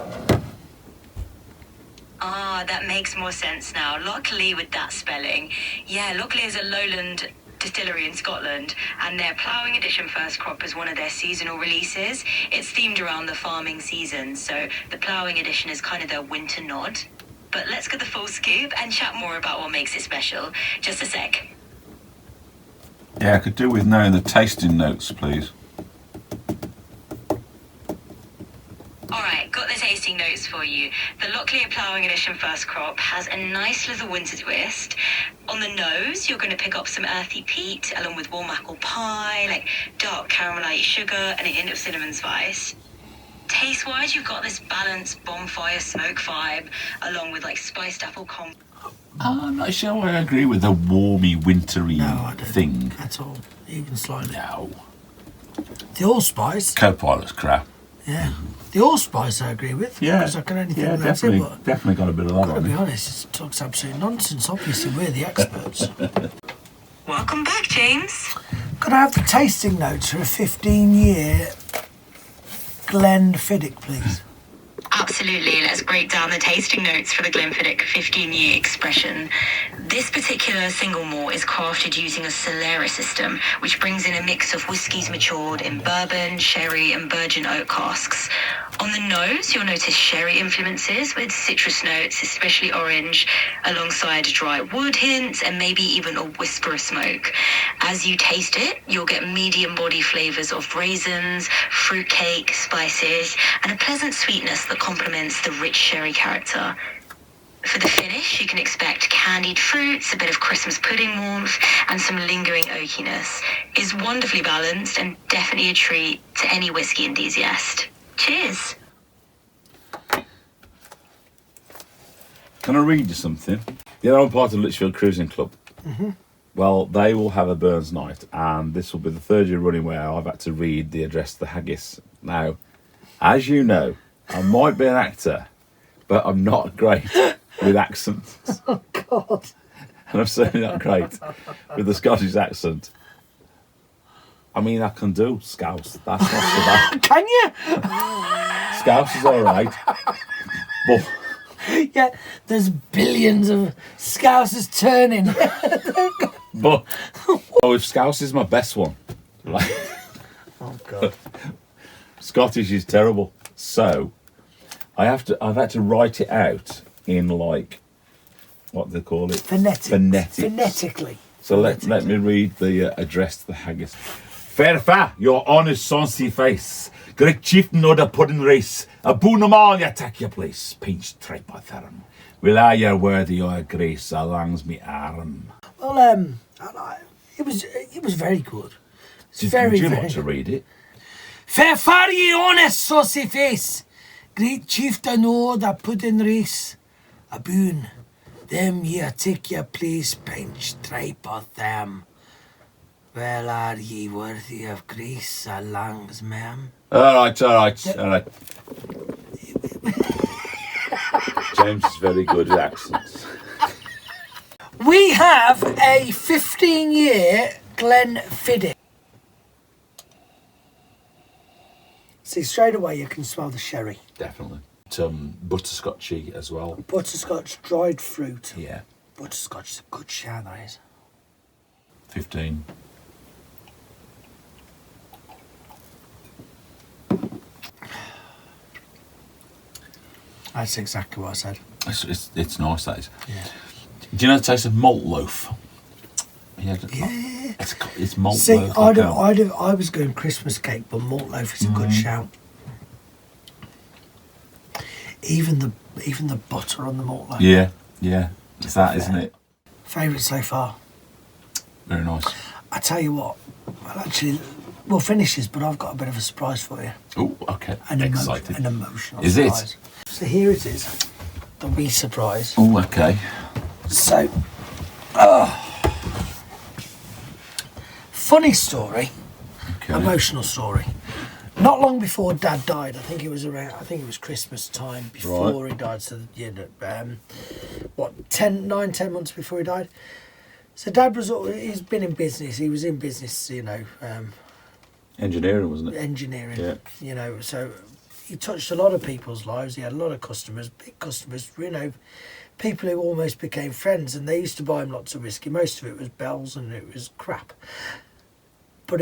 Ah, that makes more sense now. Loch Lee with that spelling. Yeah, Loch Lee is a lowland distillery in Scotland, and their Ploughing Edition first crop is one of their seasonal releases. It's themed around the farming season, so the Ploughing Edition is kind of their winter nod. But let's get the full scoop and chat more about what makes it special. Just a sec. Yeah, I could do with knowing the tasting notes, please. Alright, got the tasting notes for you. The Loch Lee Ploughing Edition first crop has a nice little winter twist. On the nose, you're going to pick up some earthy peat along with warm apple pie, like dark caramelized sugar and a hint of cinnamon spice. Taste-wise, you've got this balanced bonfire smoke vibe, along with like spiced apple combo. I'm not sure I agree with the warmy, wintry No, I don't thing. at all, even slightly. No. The allspice, Co-pilot's crap. yeah. The allspice I agree with, Yeah. because I can only think Yeah, that's it, definitely, but definitely got a bit of that I've got to on be it. honest, it talks absolute nonsense. Obviously, we're the experts. Welcome back, James. Could I have the tasting notes for a 15-year Glenfiddich, please? Absolutely. Let's break down the tasting notes for the Glenfiddich 15-year expression. This particular single malt is crafted using a Solera system, which brings in a mix of whiskies matured in bourbon, sherry, and virgin oak casks. On the nose, you'll notice sherry influences with citrus notes, especially orange, alongside dry wood hints and maybe even a whisper of smoke. As you taste it, you'll get medium body flavors of raisins, fruitcake, spices, and a pleasant sweetness that complements the rich sherry character. For the finish, you can expect candied fruits, a bit of Christmas pudding warmth, and some lingering oakiness. It's wonderfully balanced and definitely a treat to any whiskey enthusiast. Cheers! Can I read you something? You know, I'm part of Litchfield Cruising Club. Well, they will have a Burns night, and this will be the third year running where I've had to read the address to the Haggis. Now, as you know, I might be an actor, but I'm not great with accents. Oh, God. And I'm certainly not great with the Scottish accent. I mean, I can do Scouse. That's not so bad. Can you? Scouse is all right. But Yeah, there's billions of Scousers turning. But if Scouse is my best one, like, Oh, God. Scottish is terrible. So I've had to write it out in, like, what do they call it? Phonetics. Phonetically. So let me read the address to the Haggis. Fair fa, your honest soncy face. Great chieftain o' the pudding race. A boon am all you take your place. Pinch tripe o' therm. Will I your worthy o' grace alongs me arm. Well, it was very good. It's very, Would you very like to read it? Fair fare ye honest saucy face, great chieftain o' the pudding race. A boon, them ye take your place, pinch tripe o' them. Well are ye worthy of grace, a langs ma'am. All right. James is very good at accents. We have a 15-year Glenfiddich. See, straight away you can smell the sherry. Definitely. Butterscotchy as well. Butterscotch, dried fruit. Yeah. Butterscotch is a good shout, that is. 15. That's exactly what I said. It's nice, that is. Yeah. Do you know the taste of malt loaf? Yeah. It's malt See, loaf. I was going Christmas cake, but malt loaf is a good shout. Even the butter on the malt loaf. Yeah. It's that, isn't it? Favourite so far. Very nice. I tell you what, we'll finish this, but I've got a bit of a surprise for you. Oh, okay. An Excited. emotional Is it? surprise. So here it is, the wee surprise. Oh, okay. So, funny story, Okay. emotional story. Not long before Dad died, I think it was Christmas time before he died. So, 10 months before he died. So Dad he's been in business. He was in business, Engineering, wasn't it? engineering. Yeah. So he touched a lot of people's lives. He had a lot of customers, big customers. People who almost became friends, and they used to buy him lots of whiskey. Most of it was bells, and it was crap. But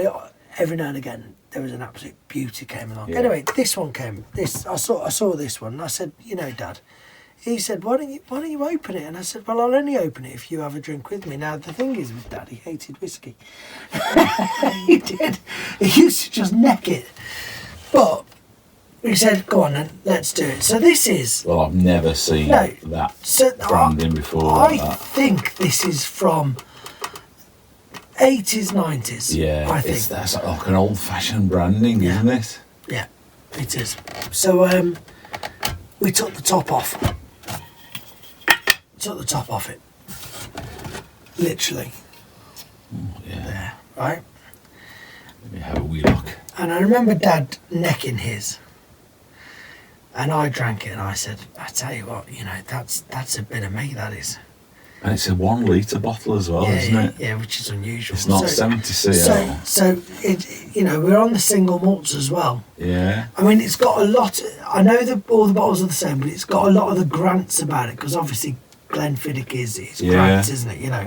every now and again, there was an absolute beauty came along. Yeah. Anyway, this one came. I saw this one, and I said, Dad. He said, why don't you open it? And I said, well, I'll only open it if you have a drink with me. Now, the thing is with Dad, he hated whiskey. He did. He used to just neck it. But he said, go on then, let's do it. So this is... Well, I've never seen that branding before. I think this is from 80s, 90s. Yeah, I think. that's like an old-fashioned branding, isn't it? Yeah. It is. So we took the top off. Took the top off it. Literally. Oh, yeah. There, right? Let me have a wee look. And I remember Dad necking his. And I drank it and I said, I tell you what, you know, that's a bit of me, that is. And it's a 1 litre bottle as well, isn't it? Yeah, which is unusual. It's not 70 cl. So it, you know, we're on the single malts as well. Yeah. I mean, it's got a lot. I know that all the bottles are the same, but it's got a lot of the grants about it because obviously Glenfiddich is grants, isn't it? You know,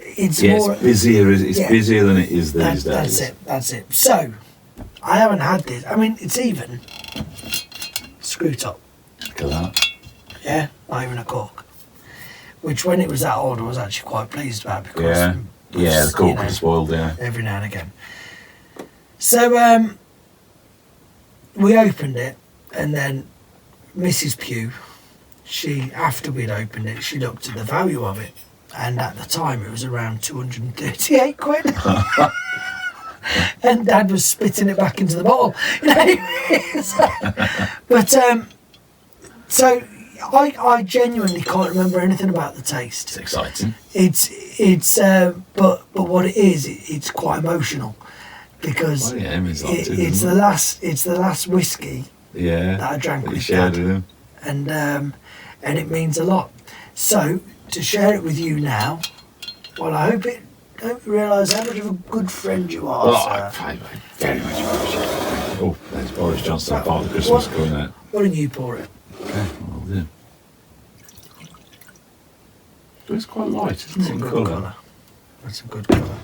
it's more busier. It's busier than it is these days. That's it. So I haven't had this. I mean, it's even screw top. Look at that. Yeah, not even a cork. Which, when it was that old, I was actually quite pleased about because the cork was spoiled. Every now and again. So we opened it, and then Mrs. Pugh, after we'd opened it, she looked at the value of it, and at the time it was around 238 quid. And Dad was spitting it back into the bottle. But so I genuinely can't remember anything about the taste. It's exciting. But what it is, it's quite emotional because it's the last whiskey that I drank with Dad, with him. and it means a lot. So to share it with you now, well, I hope you realise how much of a good friend you are. I very much appreciate it. Oh, there's Boris Johnson part of Christmas coming out. Why don't you pour it? Okay, I'll do. But it's quite light, isn't it? In colour. That's a good colour.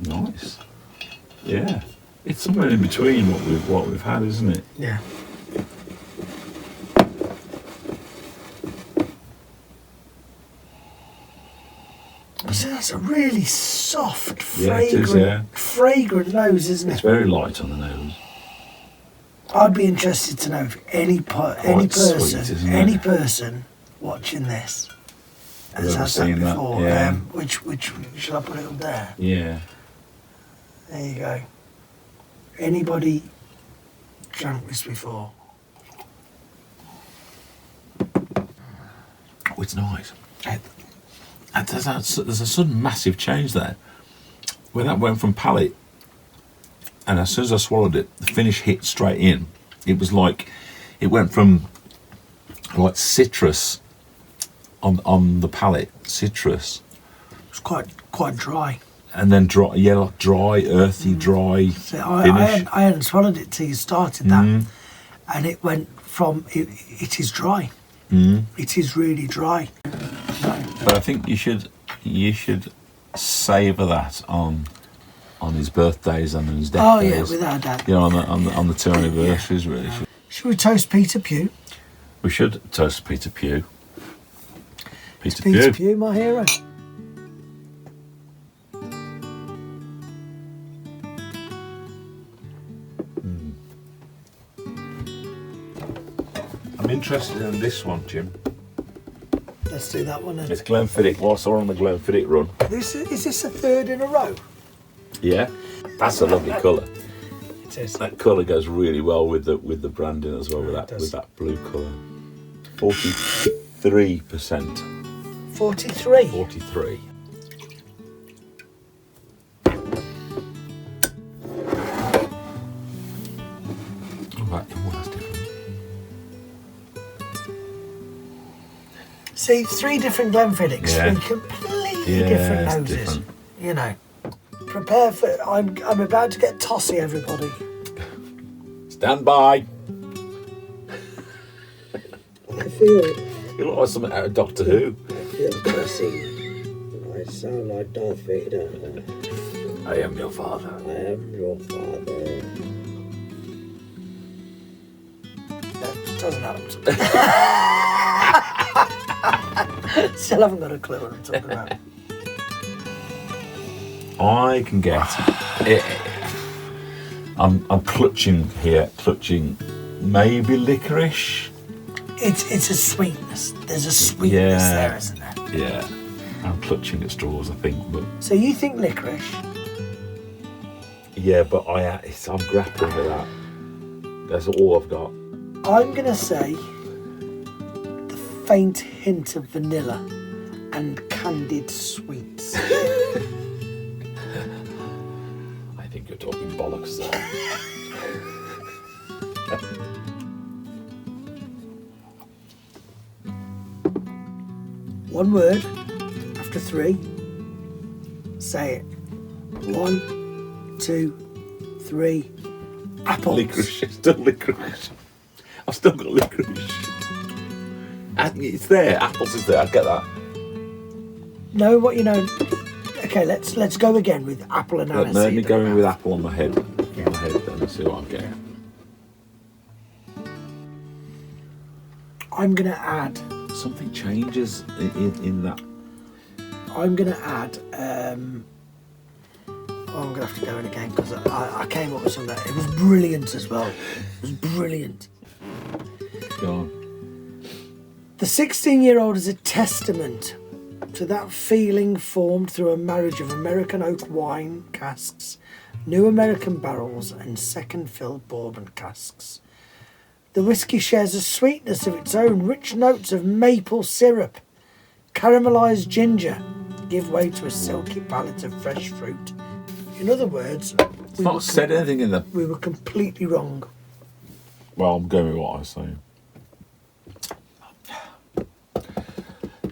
Nice. Yeah. It's somewhere in between what we've had, isn't it? Yeah. So that's a really soft, fragrant nose, isn't it? It's very light on the nose. I'd be interested to know if any person watching this has had that before. Yeah. Which shall I put it up there? Yeah. There you go. Anybody drank this before? Oh, it's nice. There's a sudden massive change there. When that went from palate, and as soon as I swallowed it, the finish hit straight in. It was like, it went from like citrus on the palate, citrus. It was quite dry. And then dry, like dry, earthy, dry So finish. I hadn't swallowed it till you started that, and it went from it is dry. It is really dry. But I think you should savour that on his birthdays and on his death days. Oh yeah, without a doubt. You know, on the 2 anniversaries, really. Should we toast Peter Pugh? We should toast Peter Pugh. Peter Pugh, my hero. I'm interested in this one, Jim. Let's do that one then. It's Glenfiddich. Whilst we're on the Glenfiddich run. Is this a third in a row? Yeah, that's a lovely colour. It is. That colour goes really well with the branding as well, with that blue colour. 43%. 43. 43. Oh, that's different. See, 3 different Glenfiddichs, 3 completely different noses. Different. You know, prepare for. I'm about to get tossy, everybody. Stand by. I feel it. You look like something out of Doctor Who. I feel tossy. I sound like Darth Vader. I am your father. I am your father. That doesn't help. Still haven't got a clue what I'm talking about. I can get it. I'm clutching maybe licorice. It's a sweetness. There's a sweetness there, isn't there? Yeah. I'm clutching at straws, I think, but so you think licorice? yeah, but I'm grappling with that. That's all I've got. I'm going to say the faint hint of vanilla and candied sweets. I think you're talking bollocks there. One word after 3. Say it. 1, 2, 3. Apples. Licorice. Still licorice. I've still got licorice. It's there. Apples is there. I get that. No, what you know. Okay, let's go again with apple and aniseed. Let me go in with apple on my head. On my head, then and see what I'm getting. I'm going to add. Something changes in that. I'm going to add. I'm going to have to go in again because I came up with something. It was brilliant as well. It was brilliant. Go on. The 16-year-old is a testament to that feeling formed through a marriage of American oak wine casks, new American barrels, and second-filled bourbon casks. The whiskey shares a sweetness of its own, rich notes of maple syrup, caramelised ginger, give way to a silky palate of fresh fruit. In other words, It's not said anything in the. we were completely wrong. Well, I'm going with what I was saying.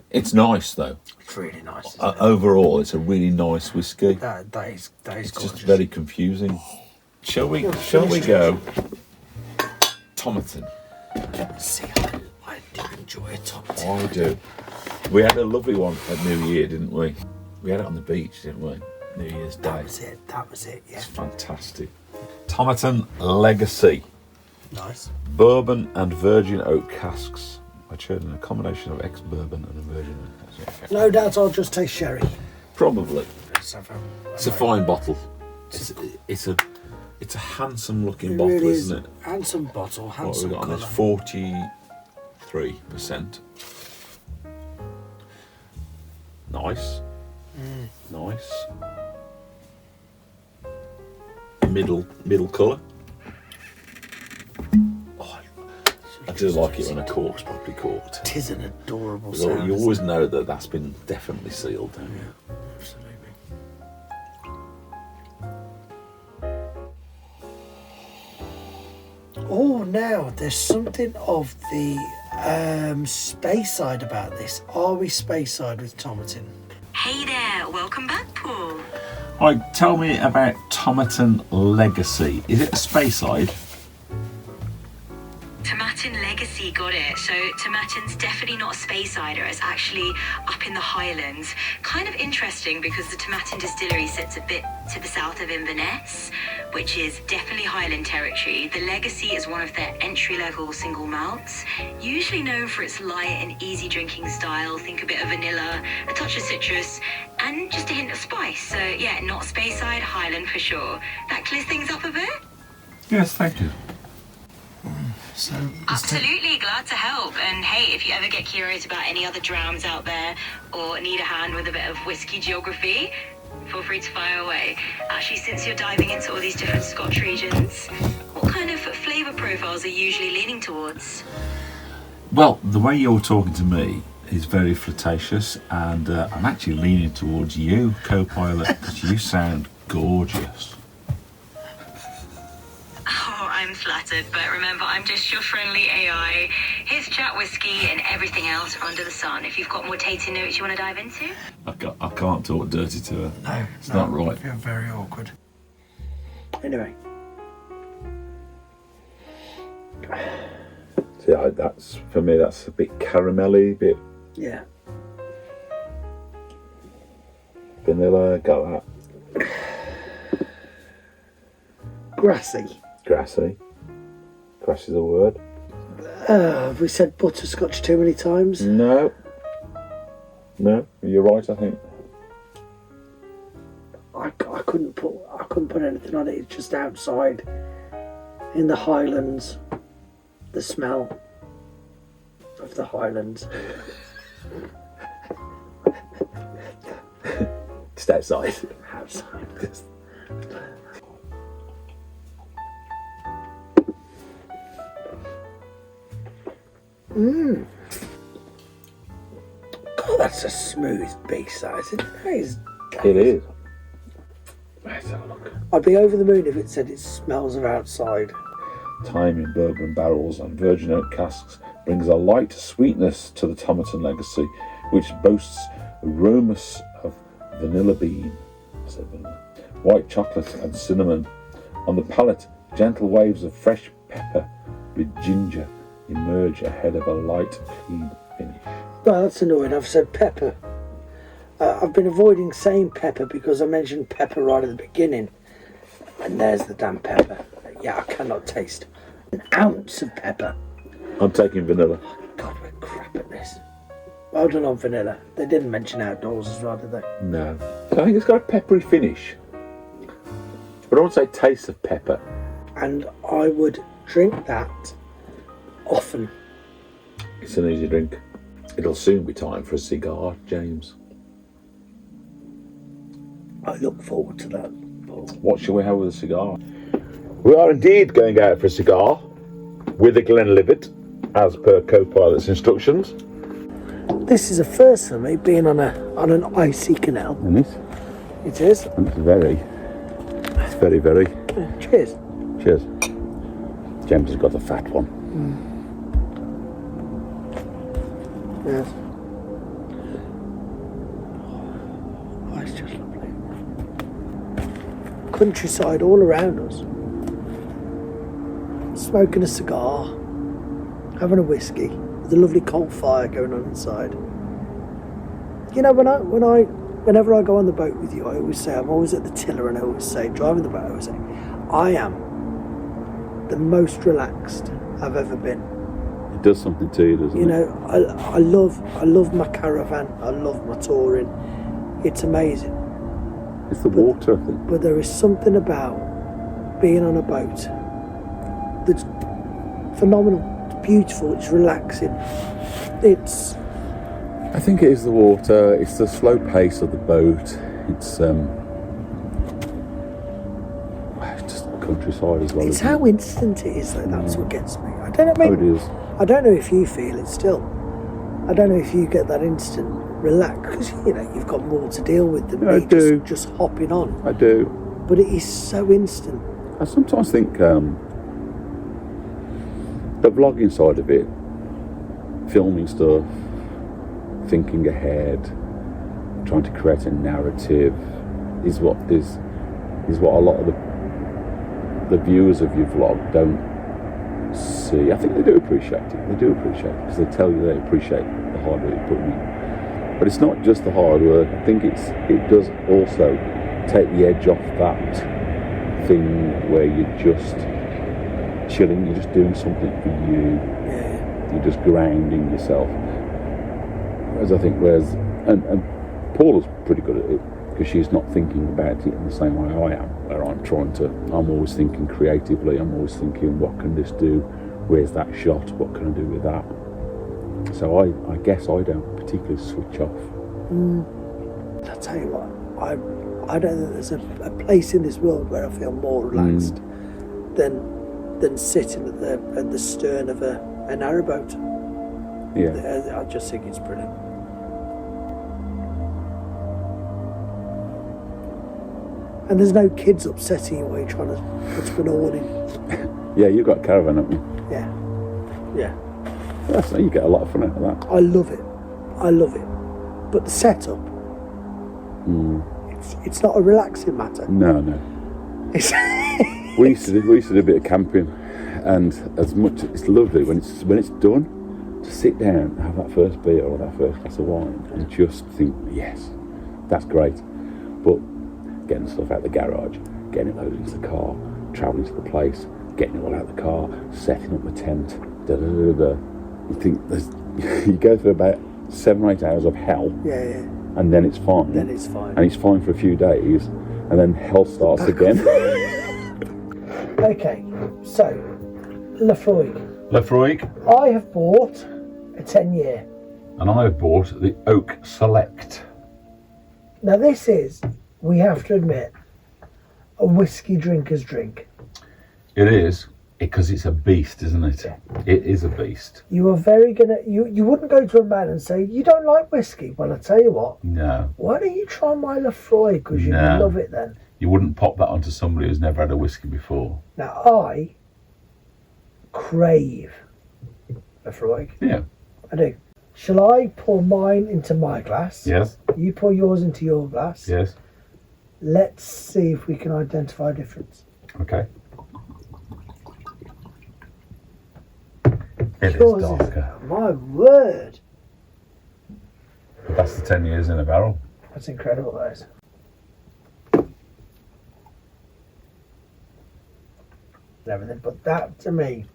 It's nice though. It's really nice. Isn't it? Overall, it's a really nice whiskey. That is It's gorgeous. just very confusing. Shall we go? Tomatin. See, I do enjoy a Tomatin. I do. We had a lovely one at New Year, didn't we? We had it on the beach, didn't we? New Year's Day. That was it, yeah. It's fantastic. Tomatin Legacy. Nice. Bourbon and virgin oak casks. Matured in a combination of ex-bourbon and a virgin oak cask. Okay. No doubt I'll just taste sherry. Probably. Let's have It's a fine bottle. It's a handsome looking It bottle, really is. isn't it? Handsome bottle, What have handsome we got on colour. this? 43%. Nice. Nice. Middle colour. Oh, I do like it when a cork's properly corked. It is an adorable You sound. always know that that's been definitely sealed, don't you? Absolutely. Oh, now there's something of the Speyside about this. Are we Speyside with Tomatin? Hey there, welcome back, Paul. Right, tell me about Tomatin Legacy. Is it a Speyside? Tomatin Legacy, got it. So Tomatin's definitely not a Speyside, it's actually up in the Highlands. Kind of interesting because the Tomatin distillery sits a bit to the south of Inverness, which is definitely Highland territory. The Legacy is one of their entry-level single malts, usually known for its light and easy drinking style. Think a bit of vanilla, a touch of citrus, and just a hint of spice. So yeah, not Speyside, Highland for sure. That clears things up a bit? Yes, thank you. So Absolutely, glad to help. And hey, if you ever get curious about any other drams out there or need a hand with a bit of whiskey geography, feel free to fire away. Actually, since you're diving into all these different Scotch regions, what kind of flavour profiles are you usually leaning towards? Well, the way you're talking to me is very flirtatious, and I'm actually leaning towards you, co-pilot, because you sound gorgeous. Oh, I'm flattered, but remember, I'm just your friendly AI. Here's chat whiskey and everything else under the sun. If you've got more tasting notes you want to dive into? I can't talk dirty to her. no, It's not right. I feel very awkward. Anyway, See, that's for me. That's a bit caramelly, bit yeah. vanilla. Got that Grassy. grassy. Grass is a word. Have we said butterscotch too many times? No, you're right. I think. I couldn't put anything on it. It's just outside in the Highlands. The smell of the Highlands. Just outside. Outside. God, that's a smooth beast, that isn't it? It is. Let's have a look. I'd be over the moon if it said it smells of outside. Time in bourbon barrels and virgin oak casks brings a light sweetness to the Tomerton legacy, which boasts aromas of vanilla bean, white chocolate and cinnamon. On the palate, gentle waves of fresh pepper with ginger emerge ahead of a light, clean finish. Well, that's annoying. I've said pepper. I've been avoiding saying pepper because I mentioned pepper right at the beginning. And there's the damn pepper. Yeah, I cannot taste an ounce of pepper. I'm taking vanilla. God, we're crap at this. Well done on vanilla. They didn't mention outdoors as well, did they? No. I think it's got a peppery finish. But I won't say taste of pepper. And I would drink that often. It's an easy drink. It'll soon be time for a cigar, James. I look forward to that, Paul. What shall we have with a cigar? We are indeed going out for a cigar with a Glenlivet, as per co-pilot's instructions. This is a first for me, being on an icy canal. And this? It is. It's very. Cheers. Cheers. James has got the fat one. Yes. Oh, it's just lovely. Countryside all around us. Smoking a cigar, having a whiskey, with a lovely coal fire going on inside. You know, whenever I go on the boat with you, I always say, I'm always at the tiller, and I always say, driving the boat, I always say, I am the most relaxed I've ever been. It does something to you, doesn't it? You know, I love my caravan, I love my touring. It's amazing. It's the water, I think. But there is something about being on a boat that's phenomenal. It's beautiful, it's relaxing. I think it is the water, it's the slow pace of the boat, it's just countryside as well. It's how instant it is, though. That's what gets me. I don't know. It is. I don't know if you feel it still. I don't know if you get that instant relax, because you've got more to deal with than I me do. just hopping on. I do. But it is so instant. I sometimes think the vlogging side of it, filming stuff, thinking ahead, trying to create a narrative, is what a lot of the viewers of your vlog don't see. I think they do appreciate it. They do appreciate it because they tell you they appreciate the hard work you're putting in. But it's not just the hard work. I think it does also take the edge off that thing where you're just chilling, you're just doing something for you. Yeah. You're just grounding yourself. Whereas I think, and Paula's pretty good at it because she's not thinking about it in the same way I am, where I'm always thinking creatively, I'm always thinking, what can this do? Where's that shot? What can I do with that? So I guess I don't particularly switch off. I'll tell you what, I don't think there's a place in this world where I feel more relaxed than sitting at the stern of a narrowboat. Yeah. I just think it's brilliant. And there's no kids upsetting you while you're trying to put up an awning. Yeah, you've got a caravan, haven't you? Yeah. You get a lot of fun out of that. I love it. But the setup, it's not a relaxing matter. No. It's We used to do a bit of camping, and as much it's lovely when it's done, to sit down, have that first beer or that first glass of wine, and just think, yes, that's great. But getting the stuff out of the garage, getting it loaded into the car, travelling to the place, getting it all out of the car, setting up the tent, you think you go through about 7 or 8 hours of hell. Yeah. And then it's fine. Then it's fine. And it's fine for a few days, and then hell starts again. Okay, so Lafroig. Lafroig. I have bought a 10-year. And I have bought the Oak Select. Now this is, we have to admit, a whiskey drinker's drink. It is. Because it's a beast, isn't it? Yeah. It is a beast. You are very gonna. You wouldn't go to a man and say you don't like whiskey. Well, I tell you what. No. Why don't you try my Lefroy? Because you No. love it then. You wouldn't pop that onto somebody who's never had a whiskey before. Now I crave Lefroy. Yeah. I do. Shall I pour mine into my glass? Yes. You pour yours into your glass. Yes. Let's see if we can identify a difference. Okay. It Yours is darker. My word. But that's the 10 years in a barrel. That's incredible, that is. Everything, but that to me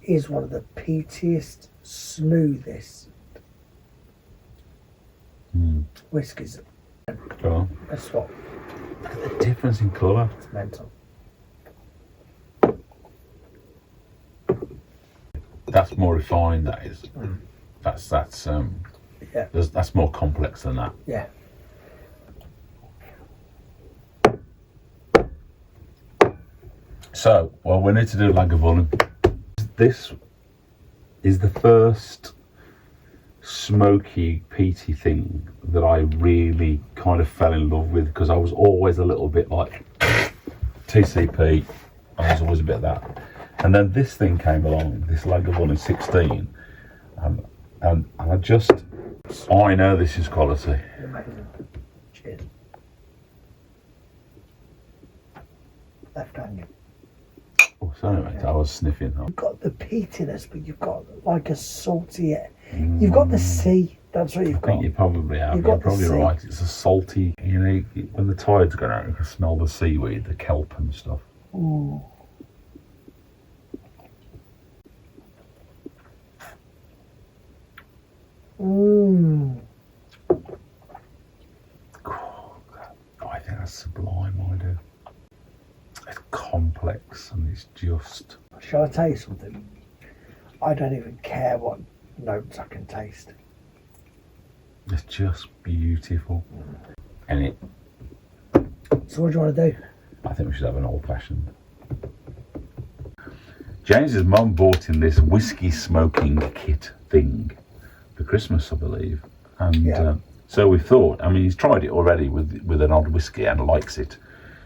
is one of the peatiest, smoothest whiskies. Go on. That's what. Look at the difference in colour. It's mental. That's more refined, that is. That's Yeah. that's more complex than that. Yeah. So, well, we need to do Lagavulin. This is the first smoky, peaty thing that I really kind of fell in love with, because I was always a little bit like TCP. I was always a bit of that. And then this thing came along, this Lagavulin 16, and I know this is quality. Amazing. Cheers. Left hand. Oh, sorry, mate, I was sniffing. You've got the peatiness, but you've got like a salty. You've got the sea. That's what you've I think got. you probably have. You've You're got the probably sea. right. It's a salty, you know, when the tide's going out, you can smell the seaweed, the kelp and stuff. Ooh. Mmm. I think that's sublime, I do. It's complex and it's just... Shall I tell you something? I don't even care what notes I can taste. It's just beautiful. And it... So what do you want to do? I think we should have an old-fashioned. James's mum bought him this whiskey smoking kit thing for Christmas, I believe. And Yeah. so we thought, I mean, he's tried it already with an old whiskey and likes it.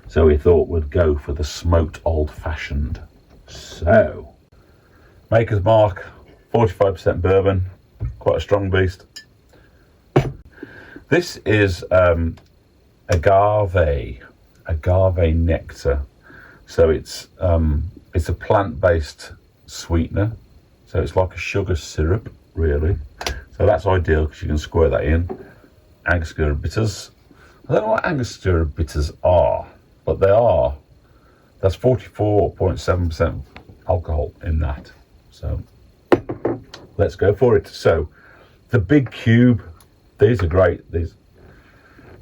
So we thought we'd go for the smoked old-fashioned. So, Maker's Mark, 45% bourbon, quite a strong beast. This is agave nectar. So it's a plant-based sweetener. So it's like a sugar syrup, really. So that's ideal because you can squirt that in. Angostura bitters. I don't know what Angostura bitters are, but they are. That's 44.7% alcohol in that. So let's go for it. So the big cube, these are great. These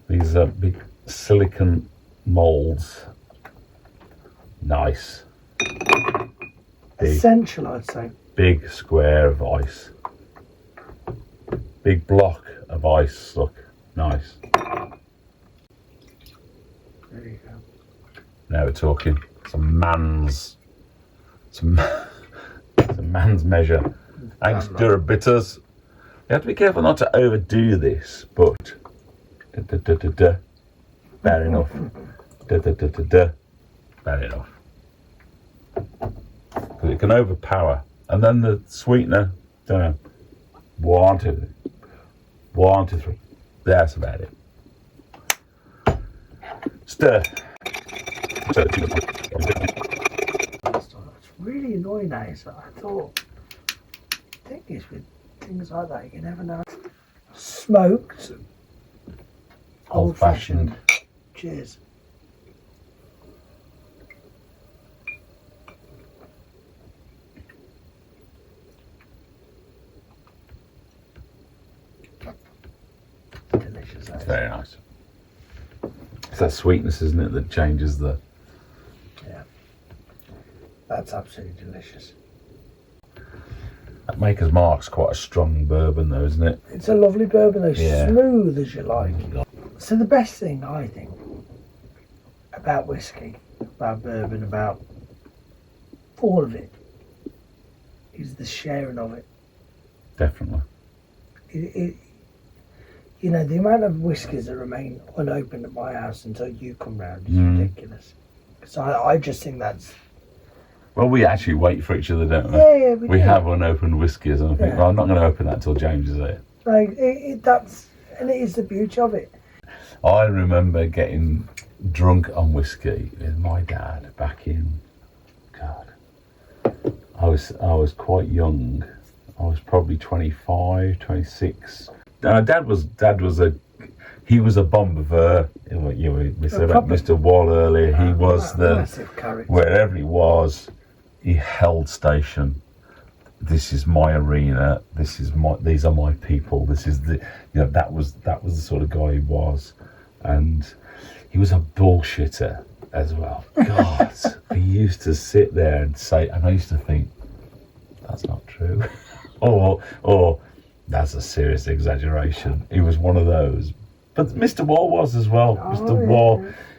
big silicon molds. Nice. Big, Essential, I'd say. big square of ice. Big block of ice. Look, nice. There you go. Now we're talking some man's measure. Angostura bitters. You have to be careful not to overdo this, but bad enough. Bad enough. Because it can overpower. And then the sweetener, don't know. 1, 2, 1, 2, 3. That's about it. Stir. It's really annoying that is. I thought, the thing is with things like that, you never know. Smoked, Old-fashioned. Cheers. Delicious. It's very nice. It's that sweetness, isn't it, that changes the... Yeah. That's absolutely delicious. That Maker's Mark's quite a strong bourbon though, isn't it? It's a lovely bourbon though, Yeah. smooth as you like. So the best thing I think about whiskey, about bourbon, about all of it is the sharing of it. Definitely. You know, the amount of whiskies that remain unopened at my house until you come round is ridiculous. So I just think that's... Well, we actually wait for each other, don't we? Yeah, we do. have unopened whiskies, and I think, well, I'm not going to open that till James is here. Like, and it is the beauty of it. I remember getting drunk on whiskey with my dad back in, God, I was quite young. I was probably 25, 26. Dad was a bon vivant. We said about Mr. Wall earlier. He was massive character. Wherever he was, he held station. This is my arena. These are my people. This is that was the sort of guy he was, and he was a bullshitter as well. God, he used to sit there and say, and I used to think, that's not true, or that's a serious exaggeration. He was one of those. But Mr. Wall was as well.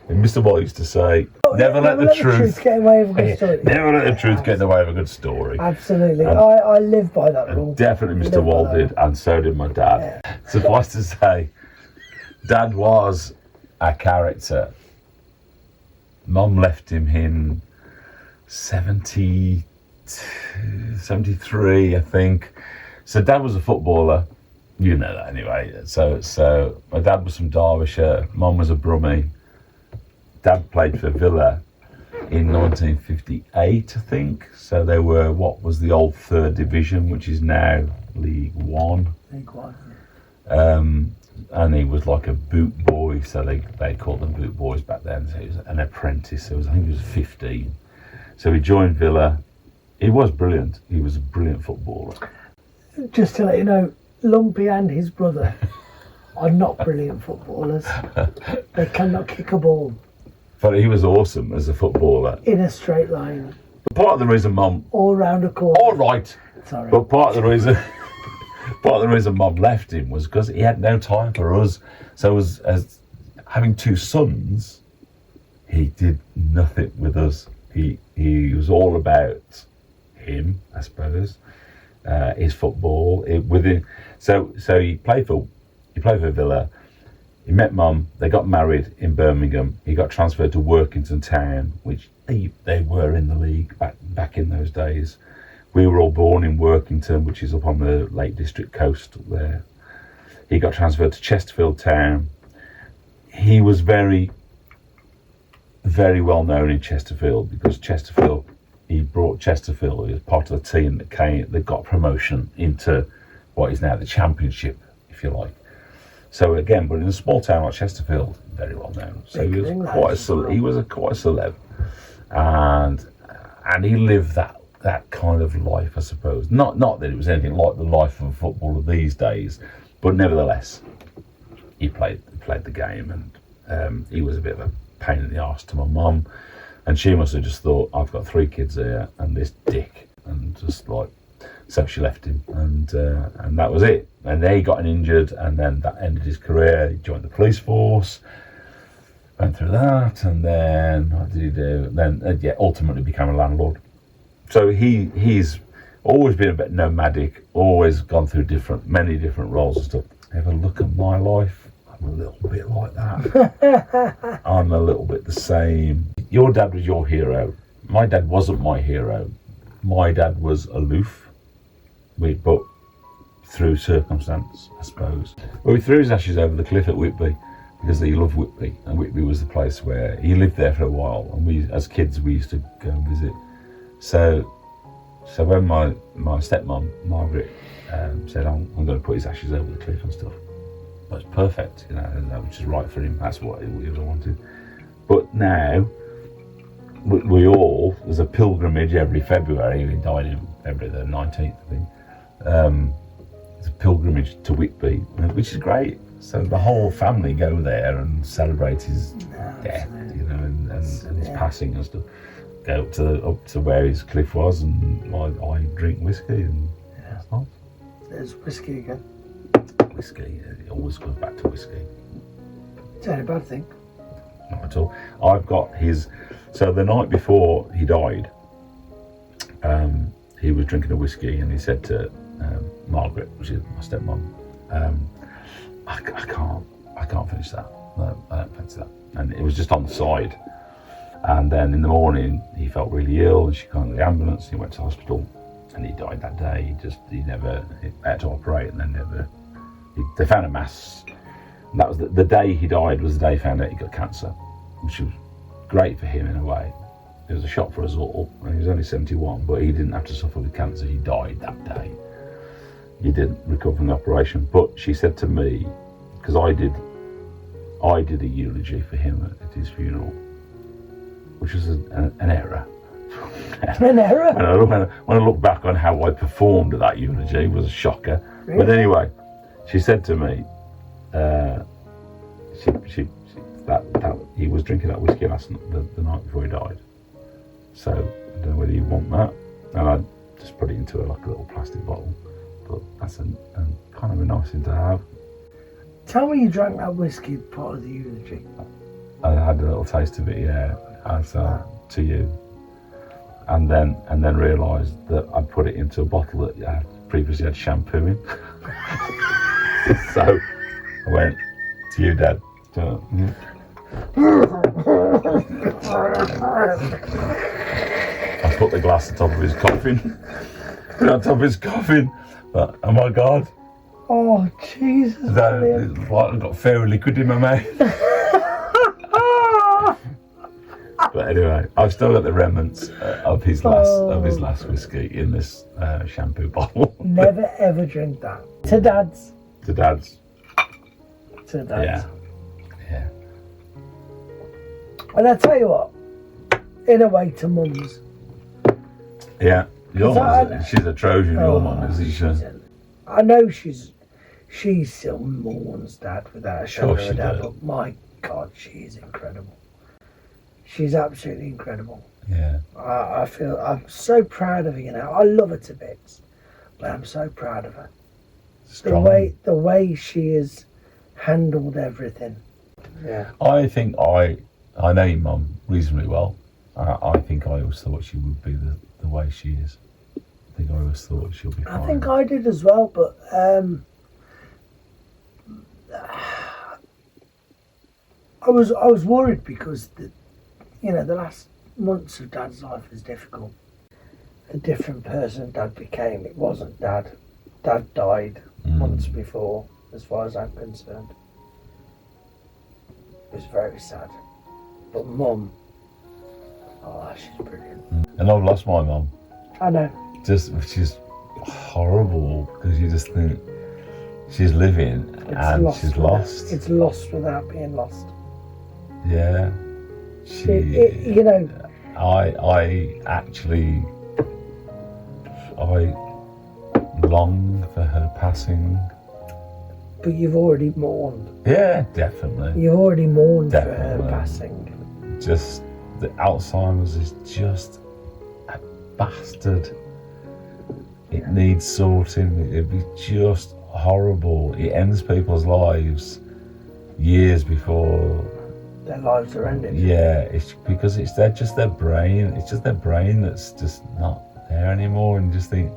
Mr. Wall used to say, never let the truth get away with a good story. Never let the truth get in the way of a good story. Absolutely. I live by that rule. Definitely Mr. Wall did, and so did my dad. Yeah. Suffice to say, Dad was a character. Mum left him in 73, I think. So Dad was a footballer. You know that anyway. So my dad was from Derbyshire. Mum was a Brummie. Dad played for Villa in 1958, I think. So they were what was the old third division, which is now League One. League One. And he was like a boot boy, so they called them boot boys back then. So he was an apprentice. I think he was 15. So he joined Villa. He was brilliant. He was a brilliant footballer. Just to let you know, Lumpy and his brother are not brilliant footballers. They cannot kick a ball. But he was awesome as a footballer. In a straight line. But part of the reason Mum... All round a corner. All right. Sorry. But part of the reason Mum left him was because he had no time for us. So as having two sons, he did nothing with us. He was all about him, I suppose. His football so he played for Villa. He met Mum. They got married in Birmingham. He got transferred to Workington Town, which they were in the league back in those days. We were all born in Workington, which is up on the Lake District coast up there. He got transferred to Chesterfield Town. He was very, very well known in Chesterfield because he brought Chesterfield as part of the team that got promotion into what is now the Championship, if you like. So again, but in a small town like Chesterfield, very well known. So he was quite a celeb, and he lived that kind of life, I suppose. Not that it was anything like the life of a footballer these days, but nevertheless, he played the game, and he was a bit of a pain in the arse to my mum. And she must have just thought, I've got 3 kids here and this dick, and just like, so she left him, and that was it. And then he got injured, and then that ended his career. He joined the police force, went through that, and then what did he do? Then ultimately became a landlord. So he's always been a bit nomadic, always gone through many different roles and stuff. Have a look at my life. I'm a little bit like that. I'm a little bit the same. Your dad was your hero. My dad wasn't my hero. My dad was aloof, but through circumstance, I suppose. Well, he threw his ashes over the cliff at Whitby because he loved Whitby, and Whitby was the place where he lived there for a while, and we, as kids, we used to go and visit. So when my stepmom, Margaret, said, I'm going to put his ashes over the cliff and stuff, that's perfect, and that was just right for him. That's what he wanted. But now, we all, there's a pilgrimage every February. He died in February the 19th, I think. It's a pilgrimage to Whitby, which is great. So the whole family go there and celebrate his death, and his passing and stuff. Go up to where his cliff was, and I drink whiskey, and that's nice. There's whiskey again. Whiskey, it always goes back to whiskey. It's not a bad thing. Not at all. I've got his. So the night before he died, he was drinking a whiskey, and he said to Margaret, which is my stepmom, I can't finish that. No, I don't fancy that. And it was just on the side. And then in the morning, he felt really ill, and she called the ambulance. He went to hospital, and he died that day. He had to operate, and then they found a mass. And that was the day he died was the day he found out he got cancer, which was great for him in a way. It was a shock for us all. He was only 71, but he didn't have to suffer with cancer. He died that day. He didn't recover from the operation. But she said to me, because I did a eulogy for him at his funeral, which was an error. An error? When I look back on how I performed at that eulogy, it was a shocker. Really? But anyway, she said to me, that he was drinking that whiskey last night, the night before he died. So I don't know whether you want that, and I just put it into a little plastic bottle. But that's a kind of a nice thing to have. Tell me you drank that whiskey part of the eulogy. I had a little taste of it, yeah, as to you, and then realised that I'd put it into a bottle that previously had shampoo in. So I went to you, Dad. I put the glass on top of his coffin. But oh my God! Oh Jesus! I've got fairy liquid in my mouth. But anyway, I've still got the remnants of his last whiskey in this shampoo bottle. Never ever drink that. To Dad's. Yeah. And I tell you what, in a way, to Mum's. Yeah, your mum, she's a Trojan. Your mum, isn't she? I know she's still mourns Dad without a shadow of a doubt. But my God, she is incredible. She's absolutely incredible. Yeah. I feel I'm so proud of her. You know, I love her to bits, but I'm so proud of her. Strong. The way she has handled everything. Yeah. I think I know your mum reasonably well. I think I always thought she would be the way she is. I think I always thought she'll be fine. I think I did as well, but I was worried because the last months of Dad's life was difficult. A different person Dad became. It wasn't Dad. Dad died months before, as far as I'm concerned. It was very sad. But Mum, she's brilliant. And I've lost my mum. I know. Which is horrible, because you just think she's living and she's lost. It's lost without being lost. Yeah. I long for her passing. But you've already mourned. Yeah, definitely. You've already mourned for her passing. Just the Alzheimer's is just a bastard. It needs sorting. It'd be just horrible. It ends people's lives years before their lives are ended. Yeah, it's because it's their brain. It's just their brain that's just not there anymore, and you just think,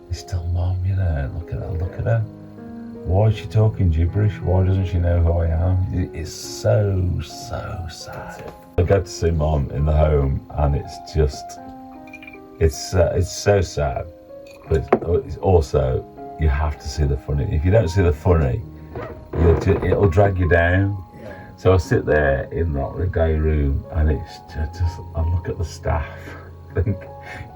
it's still Mum, you know. Look at her. Why is she talking gibberish? Why doesn't she know who I am? It's so sad. I go to see Mum in the home, and it's so sad. But it's also, you have to see the funny. If you don't see the funny, it'll drag you down. Yeah. So I sit there in the day room, and it's just I look at the staff, think,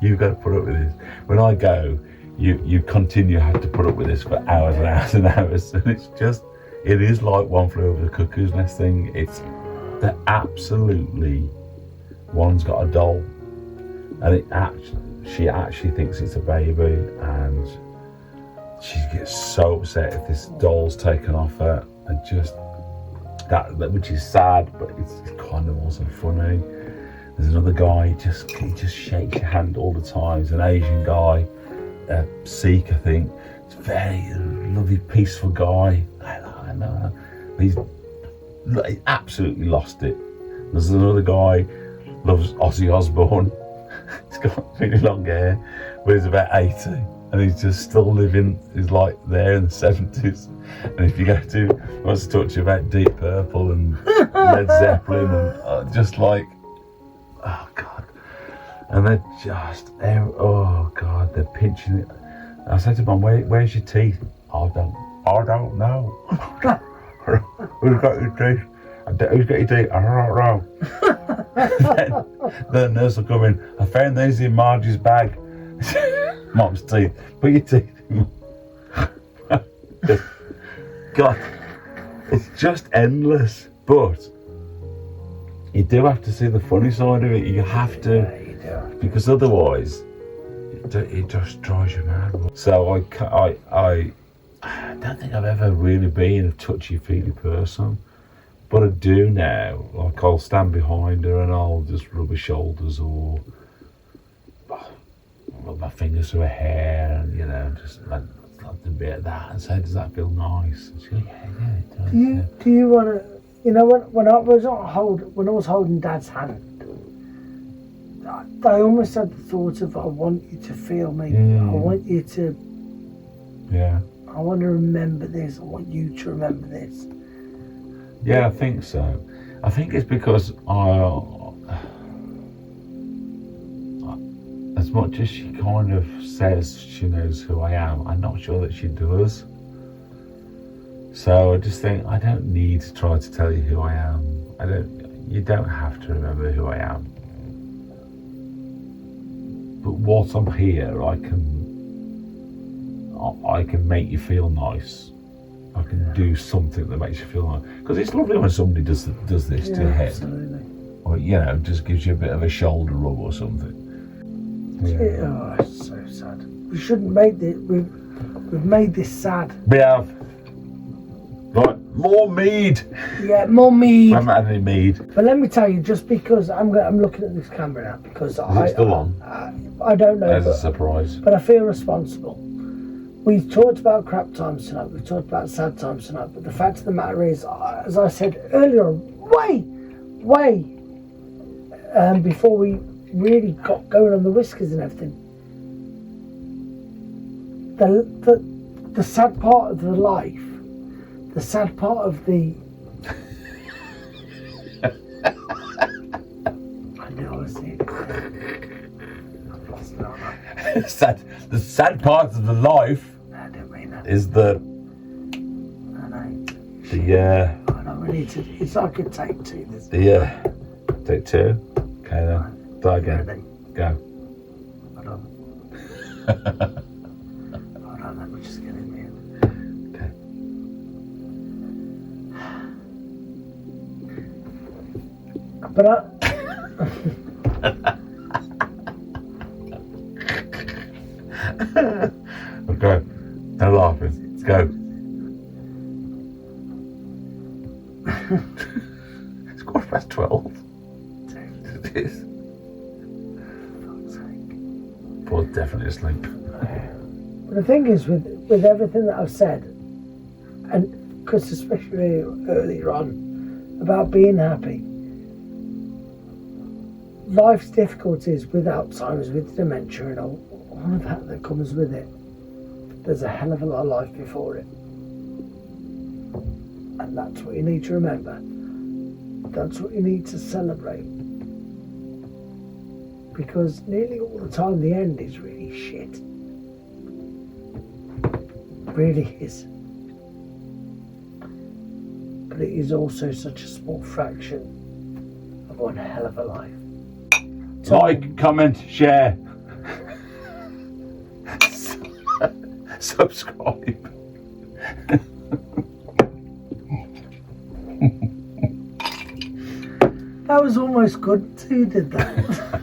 you've got to put up with this. When I go, you continue to have to put up with this for hours and hours and hours, and it is like One Flew Over the Cuckoo's Nest thing. They're absolutely, one's got a doll, and she actually thinks it's a baby, and she gets so upset if this doll's taken off her, and just that which is sad, but it's kind of also funny. There's another guy, he just shakes your hand all the time. He's an Asian guy, a Sikh, I think. He's a very lovely, peaceful guy. I know. He's absolutely lost it. There's another guy, loves Ozzy Osbourne. He's got really long hair, but he's about 80, and he's just still living. He's like there in the 70s. And if you go to, he wants to talk to you about Deep Purple and Led Zeppelin, and just like, oh God. And they're just, oh God, they're pinching it. I said to Mum, where's your teeth? I don't know. Who's got your teeth? Who's got your teeth? I don't know. Then the nurse will come in. I found these in Margie's bag. Mum's teeth. Put your teeth in. God, it's just endless. But you do have to see the funny side of it. You have to, Yeah, you do. because otherwise, it just drives you mad. So I don't think I've ever really been a touchy-feely person, but I do now. Like, I'll stand behind her and I'll just rub her shoulders or rub my fingers through her hair, and just like a bit of that, and say, does that feel nice? And she goes, yeah, it does. Do you want to? When I was holding Dad's hand, I almost had the thought of, I want you to feel me. I want you to. Yeah. I want to remember this. I want you to remember this. Yeah, I think so. I think it's because as much as she kind of says she knows who I am, I'm not sure that she does. So I just think I don't need to try to tell you who I am. You don't have to remember who I am. But whilst I'm here, I can make you feel nice. I can do something that makes you feel nice. Because it's lovely when somebody does this to your head. Absolutely. Or, just gives you a bit of a shoulder rub or something. Yeah. Oh, it's so sad. We shouldn't make this. We've made this sad. We have. Right, more mead. Yeah, more mead. We haven't had any mead. But let me tell you, just because I'm looking at this camera now, because Is it still on? I don't know. As a surprise. But I feel responsible. We've talked about crap times tonight. We've talked about sad times tonight. But the fact of the matter is, as I said earlier, way before we really got going on the whiskies and everything, the sad part of the life, the sad part of the I know I was saying the sad part of the life I don't mean that. is the I know we need to. It's like a take two. This. take two. Okay then. Try again. Ready? Go. Hold on, let me just get in there. Okay. But Okay. No laughing. Let's go. It's 12:15. It is. Paul's definitely asleep. But the thing is, with everything that I've said, and because especially earlier on about being happy, life's difficulties with Alzheimer's, with dementia, and all of that comes with it. There's a hell of a lot of life before it, and that's what you need to remember. That's what you need to celebrate, because nearly all the time the end is really shit. It really is. But it is also such a small fraction of one hell of a life. Like, comment, share, subscribe. That was almost good too, did that?